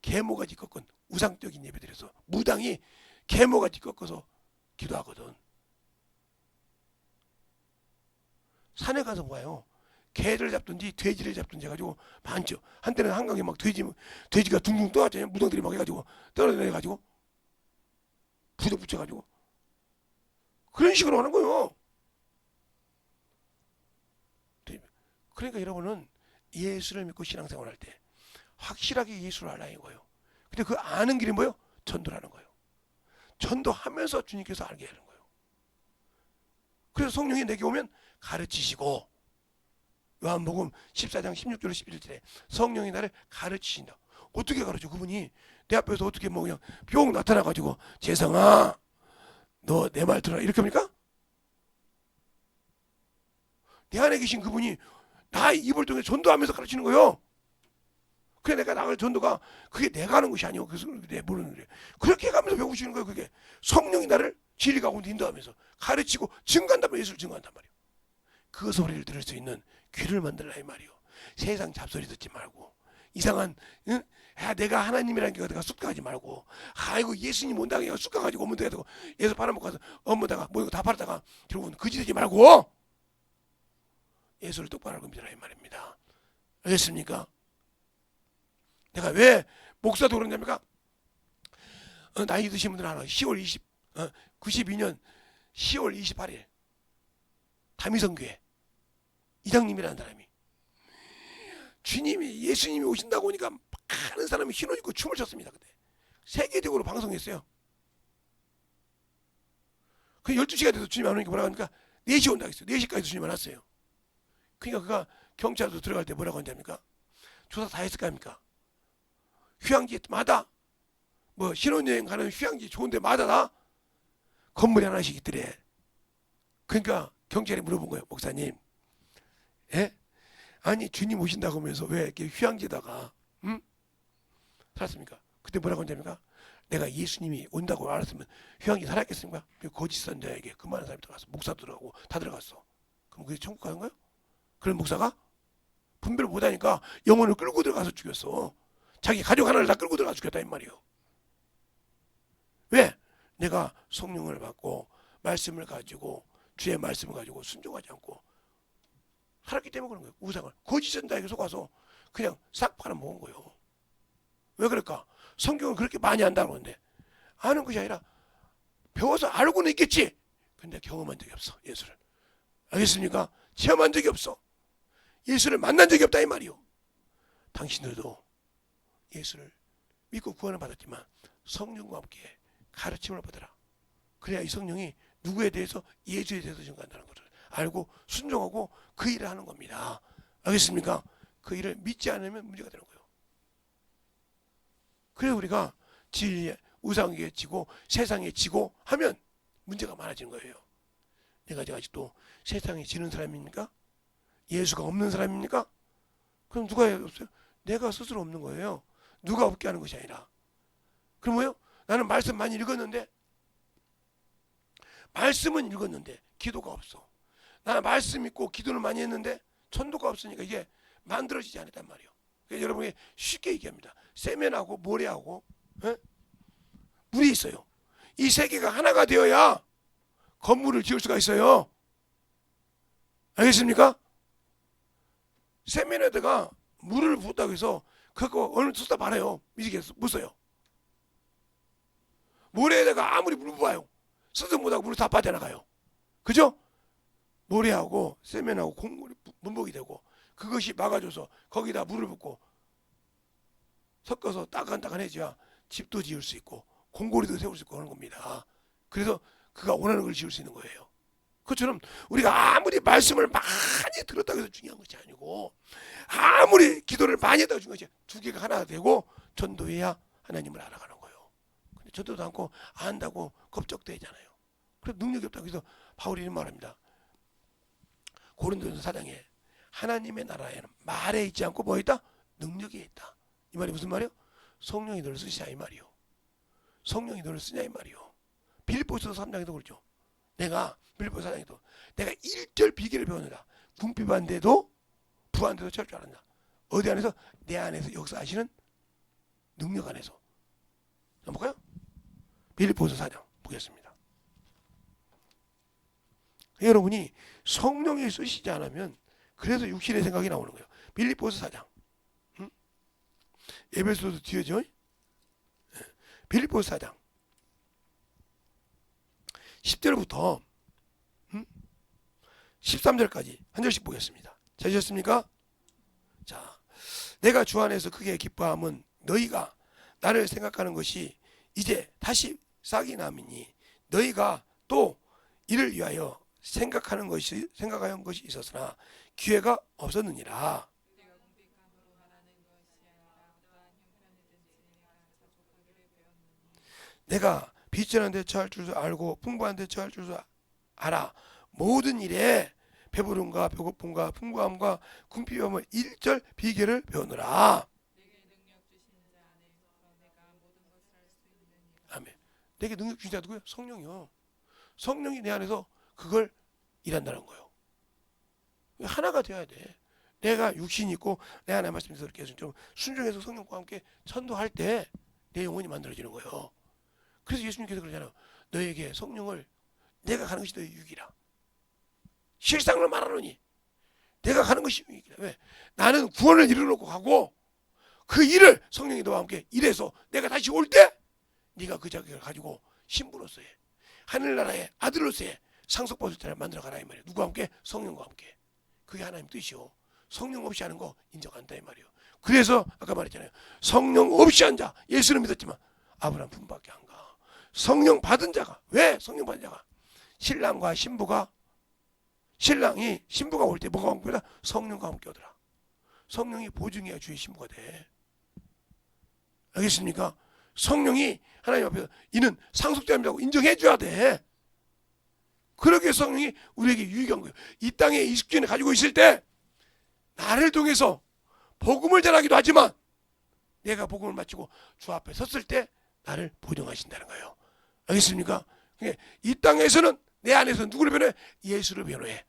계모가지 꺾은 우상적인 예배 드려서 무당이 계모가지 꺾어서 기도하거든. 산에 가서 뭐예요? 개를 잡든지 돼지를 잡든지 해가지고 많죠. 한때는 한강에 막 돼지가 둥둥 떠왔잖아요. 무당들이 막 해가지고 떨어내가지고 부대 붙여가지고 그런 식으로 하는 거예요. 그러니까 여러분은 예수를 믿고 신앙생활할 때 확실하게 예수를 알아야 거예요. 근데 그 아는 길이 뭐예요? 전도라는 거예요. 전도하면서 주님께서 알게 하는 거예요. 그래서 성령이 내게 오면 가르치시고, 요한복음 14장 16절 11절에 성령이 나를 가르치신다. 어떻게 가르쳐? 그분이 내 앞에서 어떻게 뭐 그냥 뿅 나타나가지고 재성아 너 내 말 들어라 이렇게 합니까? 내 안에 계신 그분이 나 입을 통해 전도하면서 가르치는 거예요. 그래 내가 나갈 전도가 그게 내가 하는 것이 아니고 그래서 내 모르는 거예요. 그렇게 가면서 배우시는 거예요. 그게 성령이 나를 진리 가운데 인도하면서 가르치고 증거한단 말이에요. 예수를 증거한단 말이에요. 그 소리를 들을 수 있는 귀를 만들라 이 말이요. 세상 잡소리 듣지 말고 이상한 응? 야, 내가 하나님이라는 게 내가 쑥가하지 말고 아이고 예수님 온다고 해서 쑥가가지고 업무도 해도 예수 팔아먹고 가서 업무다가 뭐 이거 다 팔았다가 결국은 거짓되지 말고 예수를 똑바로 알고 믿으라 이 말입니다. 알겠습니까? 내가 왜 목사도 그러냐니까 나이 드신 분들 하나 92년 10월 28일 다미성교회 이장님이라는 사람이 주님이 예수님이 오신다고 오니까 많은 사람이 흰옷 입고 춤을 췄습니다. 그때 세계적으로 방송했어요. 그 12시가 돼서 주님 안 오니까 뭐라고 하니까 4시 온다고 했어요. 4시까지 주님 안 왔어요. 그러니까 그가 경찰도 들어갈 때 뭐라고 한답니까? 조사 다 했을 거 아닙니까? 휴양지마다 뭐 신혼여행 가는 휴양지 좋은데 마다 다 건물이 하나씩 있더래. 그러니까 경찰이 물어본 거예요. 목사님, 예? 아니 주님 오신다고 하면서 왜 이렇게 휴양지다가 살았습니까? 그때 뭐라고 한답니까? 내가 예수님이 온다고 알았으면 휴양지 살았겠습니까? 거짓 선자에게 그 많은 사람이 들어갔어. 목사도 들어가고 다 들어갔어. 그럼 그게 천국 가는 거예요? 그런 목사가 분별을 못하니까 영혼을 끌고 들어가서 죽였어. 자기 가족 하나를 다 끌고 들어가서 죽였다 이 말이에요. 왜? 내가 성령을 받고 말씀을 가지고 주의 말씀을 가지고 순종하지 않고 살았기 때문에 그런 거예요. 우상을 거짓 선자에게 속아서 그냥 싹 팔아먹은 거예요. 왜 그럴까? 성경을 그렇게 많이 안다고 하는데 아는 것이 아니라 배워서 알고는 있겠지. 근데 경험한 적이 없어. 예수를. 알겠습니까? 체험한 적이 없어. 예수를 만난 적이 없다 이 말이요. 당신들도 예수를 믿고 구원을 받았지만 성령과 함께 가르침을 받으라. 그래야 이 성령이 누구에 대해서 예수에 대해서 증거한다는 것을 알고 순종하고 그 일을 하는 겁니다. 알겠습니까? 그 일을 믿지 않으면 문제가 되는 거예요. 그래서 우리가 진리에 우상에게 지고 세상에 지고 하면 문제가 많아지는 거예요. 내가 아직도 세상에 지는 사람입니까? 예수가 없는 사람입니까? 그럼 누가 없어요? 내가 스스로 없는 거예요. 누가 없게 하는 것이 아니라. 그럼 뭐예요? 나는 말씀 많이 읽었는데 말씀은 읽었는데 기도가 없어. 나는 말씀 읽고 기도를 많이 했는데 전도가 없으니까 이게 만들어지지 않았단 말이에요. 그러니까 여러분이 쉽게 얘기합니다. 세면하고 모래하고 물이 있어요. 이 세 개가 하나가 되어야 건물을 지을 수가 있어요. 알겠습니까? 세면에다가 물을 붓다고 해서 그거 어느 쏟다 말아요. 미지겠어. 못 써요. 모래에다가 아무리 물 부어요. 쓰도 못하고 물을 다 빠져나가요. 그죠? 모래하고 세면하고 콩물이 문복이 되고 그것이 막아줘서 거기다 물을 붓고 섞어서 따끈따끈해져야 집도 지을 수 있고 공고리도 세울 수 있고 하는 겁니다. 그래서 그가 원하는 걸 지을 수 있는 거예요. 그것처럼 우리가 아무리 말씀을 많이 들었다고 해서 중요한 것이 아니고 아무리 기도를 많이 했다고 중요한 것이 두 개가 하나 되고 전도해야 하나님을 알아가는 거예요. 근데 전도도 않고 안다고 겁적대잖아요. 그래서 능력이 없다고 해서 바울이 이런 말합니다. 고린도전서 4장에 하나님의 나라에는 말에 있지 않고 뭐 있다? 능력이 있다. 이 말이 무슨 말이요? 성령이 너를 쓰시냐 이 말이요. 성령이 너를 쓰냐 이 말이요. 빌립보서 3장에도 그렇죠. 내가 빌립보서 4장에도 내가 1절 비결을 배웠느라 궁핍한데도 부한데도 찰 줄 알았나. 어디 안에서? 내 안에서 역사하시는 능력 안에서. 한번 볼까요? 빌립보서 4장 보겠습니다. 여러분이 성령이 쓰시지 않으면 그래서 육신의 생각이 나오는 거예요. 빌립보서 4장. 에베소도 뒤에죠. 빌립보서 4장 10절부터 13절까지 한 절씩 보겠습니다. 찾으셨습니까? 자, 내가 주 안에서 크게 기뻐함은 너희가 나를 생각하는 것이 이제 다시 싹이 나미니 너희가 또 이를 위하여 생각하는 것이 있었으나 기회가 없었느니라. 내가 비천한 데 처할 줄 알고 풍부한 데 처할 줄 알아. 모든 일에 배부름과 배고픔과 풍부함과 궁핍함을 일절 비결을 배우느라. 아멘. 내게 능력 주신 자 누구요? 성령이요. 성령이 내 안에서 그걸 일한다는 거예요. 하나가 되어야 돼. 내가 육신이 있고 내 안에 말씀에서 이렇게 좀 순종해서 성령과 함께 전도할 때 내 영혼이 만들어지는 거예요. 그래서 예수님께서 그러잖아요. 너에게 성령을 내가 가는 것이 너의 유익이라. 실상을 말하노니 내가 가는 것이 유익이라. 왜? 나는 구원을 이루려고 가고 그 일을 성령이 너와 함께 일해서 내가 다시 올 때 네가 그 자격을 가지고 신부로서의 하늘나라의 아들로서의 상속받을 자를 만들어가라 이 말이에요. 누구와 함께? 성령과 함께. 그게 하나님 뜻이요. 성령 없이 하는 거 인정 안 한다 이 말이에요. 그래서 아까 말했잖아요. 성령 없이 한 자, 예수는 믿었지만 아브라함 품밖에 안 가. 성령 받은 자가, 왜 성령 받은 자가? 신랑과 신부가, 신랑이 신부가 올 때 뭐가 함께 오더라? 성령과 함께 오더라. 성령이 보증해야 주의 신부가 돼. 알겠습니까? 성령이 하나님 앞에서 이는 상속자입니다고 인정해 줘야 돼. 그러기에 성령이 우리에게 유익한 거예요. 이 땅에 이식주인을 가지고 있을 때 나를 통해서 복음을 전하기도 하지만 내가 복음을 마치고 주 앞에 섰을 때 나를 보증하신다는 거예요. 알겠습니까? 이 땅에서는 내 안에서 누구를 변호해? 예수를 변호해.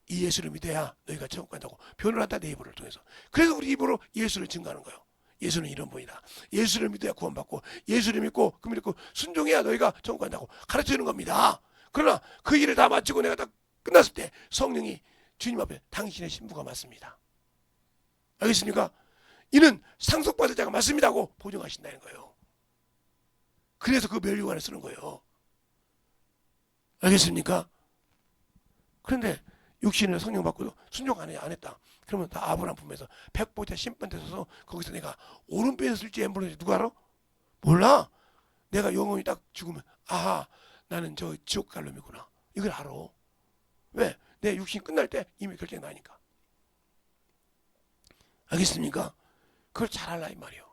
이 예수를 믿어야 너희가 천국 간다고 변호를 한다. 내 입으로 통해서. 그래서 우리 입으로 예수를 증거하는 거예요. 예수는 이런 분이다. 예수를 믿어야 구원받고 예수를 믿고 그 믿고 순종해야 너희가 천국 간다고 가르치는 겁니다. 그러나 그 일을 다 마치고 내가 다 끝났을 때 성령이 주님 앞에 당신의 신부가 맞습니다. 알겠습니까? 이는 상속받을 자가 맞습니다 하고 보증하신다는 거예요. 그래서 그 멸류관을 쓰는 거예요. 알겠습니까? 그런데 육신을 성령 받고도 순종 안 했다. 그러면 다 아브라함 품에서 백보자 심판대 서서 거기서 내가 오른편에 쓸지 왼편에 쓸지 누가 알아? 몰라. 내가 영혼이 딱 죽으면 아하 나는 저 지옥 갈 놈이구나. 이걸 알아. 왜? 내 육신이 끝날 때 이미 결정이 나니까. 알겠습니까? 그걸 잘 알라 이 말이에요.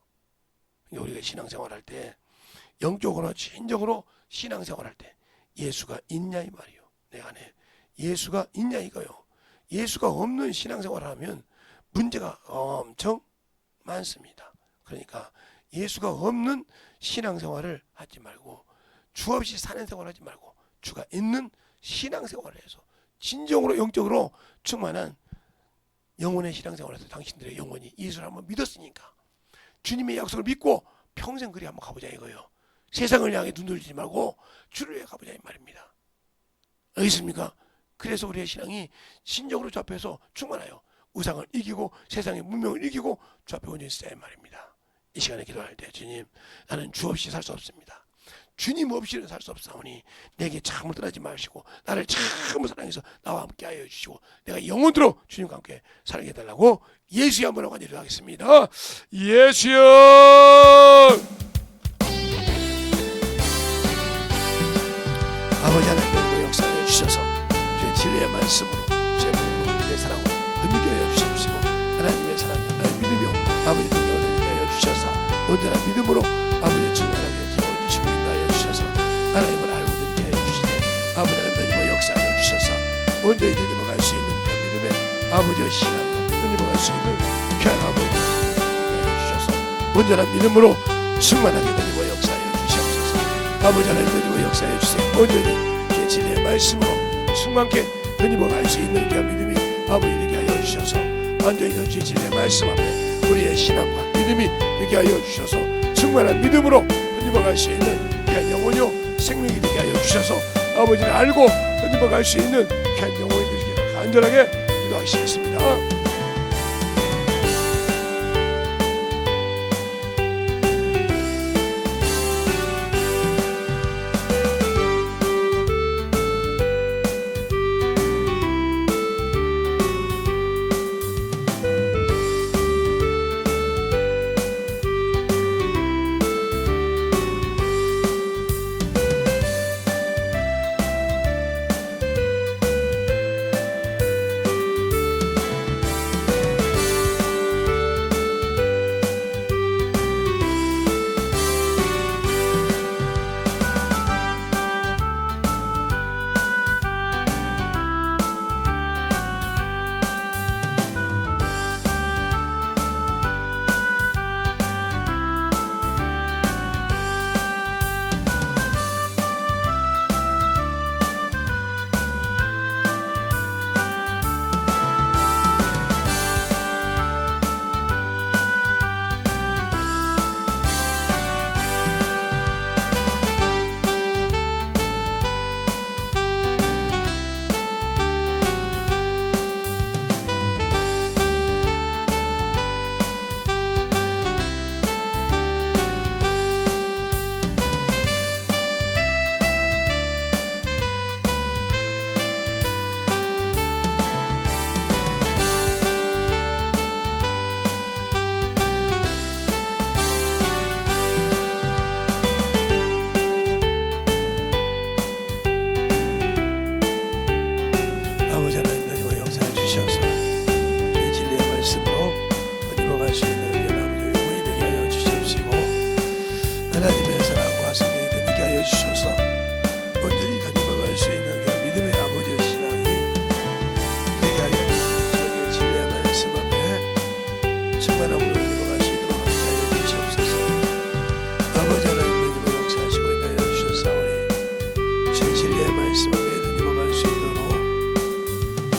우리가 신앙생활할 때 영적으로 진정으로 신앙생활할 때 예수가 있냐 이 말이에요. 내 안에 예수가 있냐 이거요. 예수가 없는 신앙생활을 하면 문제가 엄청 많습니다. 그러니까 예수가 없는 신앙생활을 하지 말고 주 없이 사는 생활을 하지 말고 주가 있는 신앙생활을 해서 진정으로 영적으로 충만한 영혼의 신앙생활을 해서 당신들의 영혼이 예수를 한번 믿었으니까 주님의 약속을 믿고 평생 그리 한번 가보자 이거예요. 세상을 향해 눈 돌리지 말고 주를 위해 가보자 이 말입니다. 알겠습니까? 그래서 우리의 신앙이 진정으로 주 앞에서 충만하여 우상을 이기고 세상의 문명을 이기고 주 앞에 온전히 있어야 이 말입니다. 이 시간에 기도할 때 주님 나는 주 없이 살 수 없습니다. 주님 없이는 살 수 없사오니 내게 참을 떠나지 마시고 나를 참을 사랑해서 나와 함께 하여 주시고 내가 영원토록 주님과 함께 살게 해달라고 예수의 한번 하고 기도하겠습니다. 예수여 아버지 하나님 역사해 주셔서 주의 진리의 말씀으로 주의 복음으로 주의 사랑으로 은밀히 하여 주시옵시고 하나님의 사랑 나의 믿으며 아버지 능력을 은밀히 하여 주셔서 온전한 믿음으로 아버지의 증언하게 지어주시고 인도하여 주셔서 하나님을 알고 듣게 하여 주시되 아버지 하나님의 역사하여 주셔서 온전히 되짚어 갈 수 있는 그 믿음의 아버지의 신앙으로 되짚어 갈 수 있는 귀한 아버지를 하여 주셔서 온전한 믿음으로 충만하게 되짚어 역사하여 주시옵소서. 아버지 하나님 되짚어 역사하여 주세요. 온전히 주의 진리의 말씀으로 충만케 되짚어 갈 수 있는 귀한 믿음이 아버지 되게 하여 주셔서 완전히 주의 진리의 말씀 앞에 우리의 신앙과 믿음이 되게 하여 주셔서 충만한 믿음으로 던져갈 수 있는 귀한 영혼이요 생명이 되게 하여 주셔서 아버지를 알고 던져갈 수 있는 귀한 영혼이 되게 간절하게 기도하시겠습니다.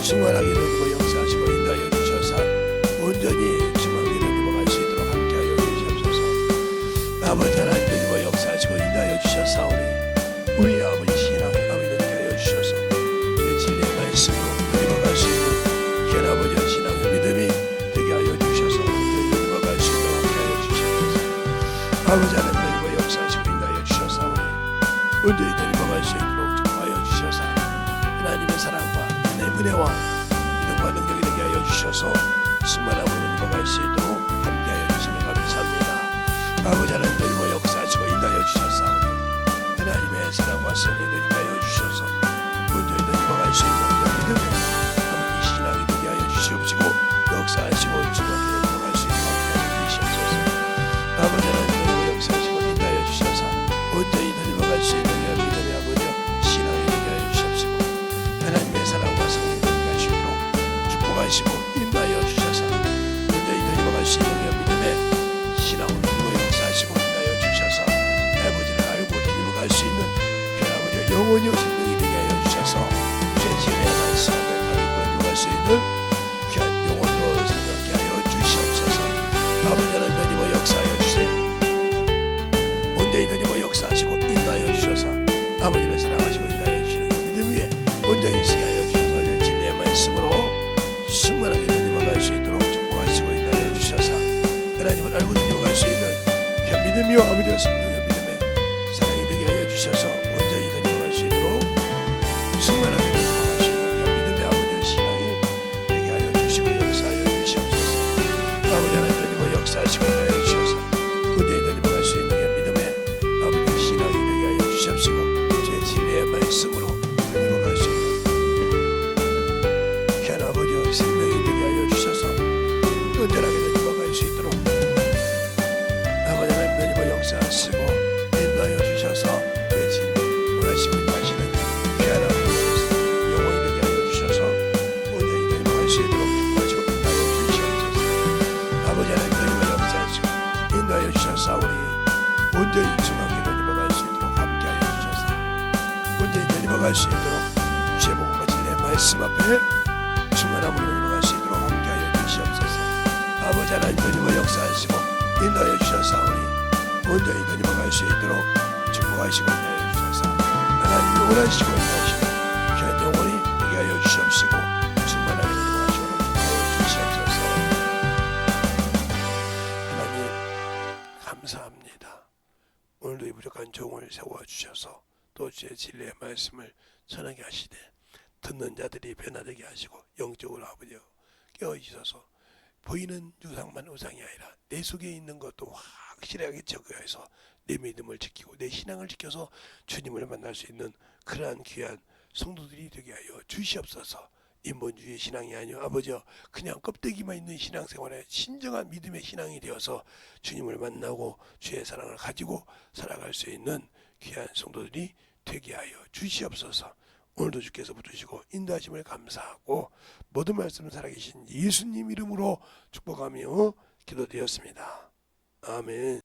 충만하게 누리고 역사하시고 인도하여 주셔서 온전히 충만하게 누리고 갈 수 있도록 함께하여 주시옵소서. 아버지 하나님 누리고 역사하시고 인도하여 주셔서 우리 아버지 신앙 아버지 누리게 하여 주셔서 내 진리의 말씀으로 누리고 갈 수 있는 귀한 아버지의 신앙의 믿음이 되게 하여 주셔서 온전히 누리고 갈 수 있도록 함께하여 주시옵소서. 아버지 하나님 누리고 역사하시고 인도하여 주셔서 온전히 누리고 갈 수 있도록 축복하여 주셔서 하나님의 사랑과 내 은혜와 믿음과 능력이 되게 하여 주셔서 충만함으로 누리고 갈 수 있도록 함께하여 주시면 감사합니다. 아버지 하나님 누리고 역사하시고 인도하여 주셔서 하나님의 사랑과 선을 누리게 하여 주셔서 온전히 누리고 갈 수 있는 믿음의 아버지 신앙이 되게 하여 주시옵시고 역사하시고 충만하게 누리고 갈 수 있도록 함께하여 주시옵소서. 아버지 하나님 누리고 역사하시고 인도하여 주셔서 온전히 누리고 갈 수 있는 믿음의 아버지 신앙이 되게 하여 주시옵시고 하나님의 사랑과 성령이 되게 하시도록 축복하시고 인도하여 주셔서 온전히 누리고 갈 수 있는 믿음의 신앙을 누리고 역사하시고 인도하여 주셔서 아버지를 알고 누리고 갈 수 있는 그 아버지의 영원히 생명이 되게 하여 주셔서 주의 진리의 말씀 앞에 가리고 누리고 갈 수 있는 귀한 영혼으로 생각게 하여 주시옵소서. 아버지 하나님 누리고 역사하여 주세요. 온전히 누리고 역사하시고 인도하여 주셔서 아버지를 사랑하시고 인도하여 주시는 믿음 위에 온전히 서게 하여 주셔서 진리의 말씀으로 충만하게 누리고 갈 수 있도록 축복하시고 인도하여 주셔서 하나님을 알고 누리고 갈 수 있는 그 믿음이요 아버지의 성령의 믿음에 사랑이 되게 하여 주셔서 온전히 누리고 갈 수 있도록 충만하게 누리고 갈 수 있는 그 믿음의 아버지의 신앙이 되게 하여 주시고 역사하여 주시옵소서. 아버지 하나님 누리고 역사하시고 인도하여 주셔서 온전히 누리고 갈 수 있는 그 믿음의 아버지의 신앙이 되게 하여 주시옵시고 제 진리의 말씀으로 누리고 갈 수 있는 귀한 아버지의 생명이 되게 하여 주셔서 온전하게 누리고 갈 수 있도록 아버지 하나님 누리고 역사하시고 인도하여 주셔서 내 진리 원하시고 인도하시는 귀한 아버지의 영원히 되게 하여 주셔서 온전히 누리고 갈 수 있도록 축복하시고 인도하여 주시옵소서. 아버지 하나님 누리고 역사하시고 인도하여 주셔서 우리 온전히 충만하게 누리고 갈 수 있도록 함께하여 주셔서 온전히 누리고 갈 수 있도록 주의 복음과 진리의 말씀 앞에 충만함으로 누리고 갈 수 있도록 함께하여 주시옵소서. 아버지 하나님 누리고 역사하시고 인도하여 주셔서 우리 온전히 누리고 갈 수 있도록 축복하시고 인도하여 주셔서 하나님이 원하시고 인도하시고 귀한 영혼이 되게 하여 주시옵시고 충만하게 누리고 가시도록 축복하여 주시옵소서. 하나님 감사합니다. 오늘도 이 부족한 종을 세워주셔서 또 주의 진리의 말씀을 전하게 하시되 듣는 자들이 변화되게 하시고 영적으로 아버지 깨어주셔서 보이는 우상만 우상이 아니라 내 속에 있는 것도 확실하게 적용해서 내 믿음을 지키고 내 신앙을 지켜서 주님을 만날 수 있는 그러한 귀한 성도들이 되게 하여 주시옵소서. 인본주의 신앙이 아니요 아버지 그냥 껍데기만 있는 신앙생활에 진정한 믿음의 신앙이 되어서 주님을 만나고 주의 사랑을 가지고 살아갈 수 있는 귀한 성도들이 되게 하여 주시옵소서. 오늘도 주께서 붙으시고 인도하심을 감사하고 모든 말씀을 살아계신 예수님 이름으로 축복하며 기도드렸습니다. 아멘.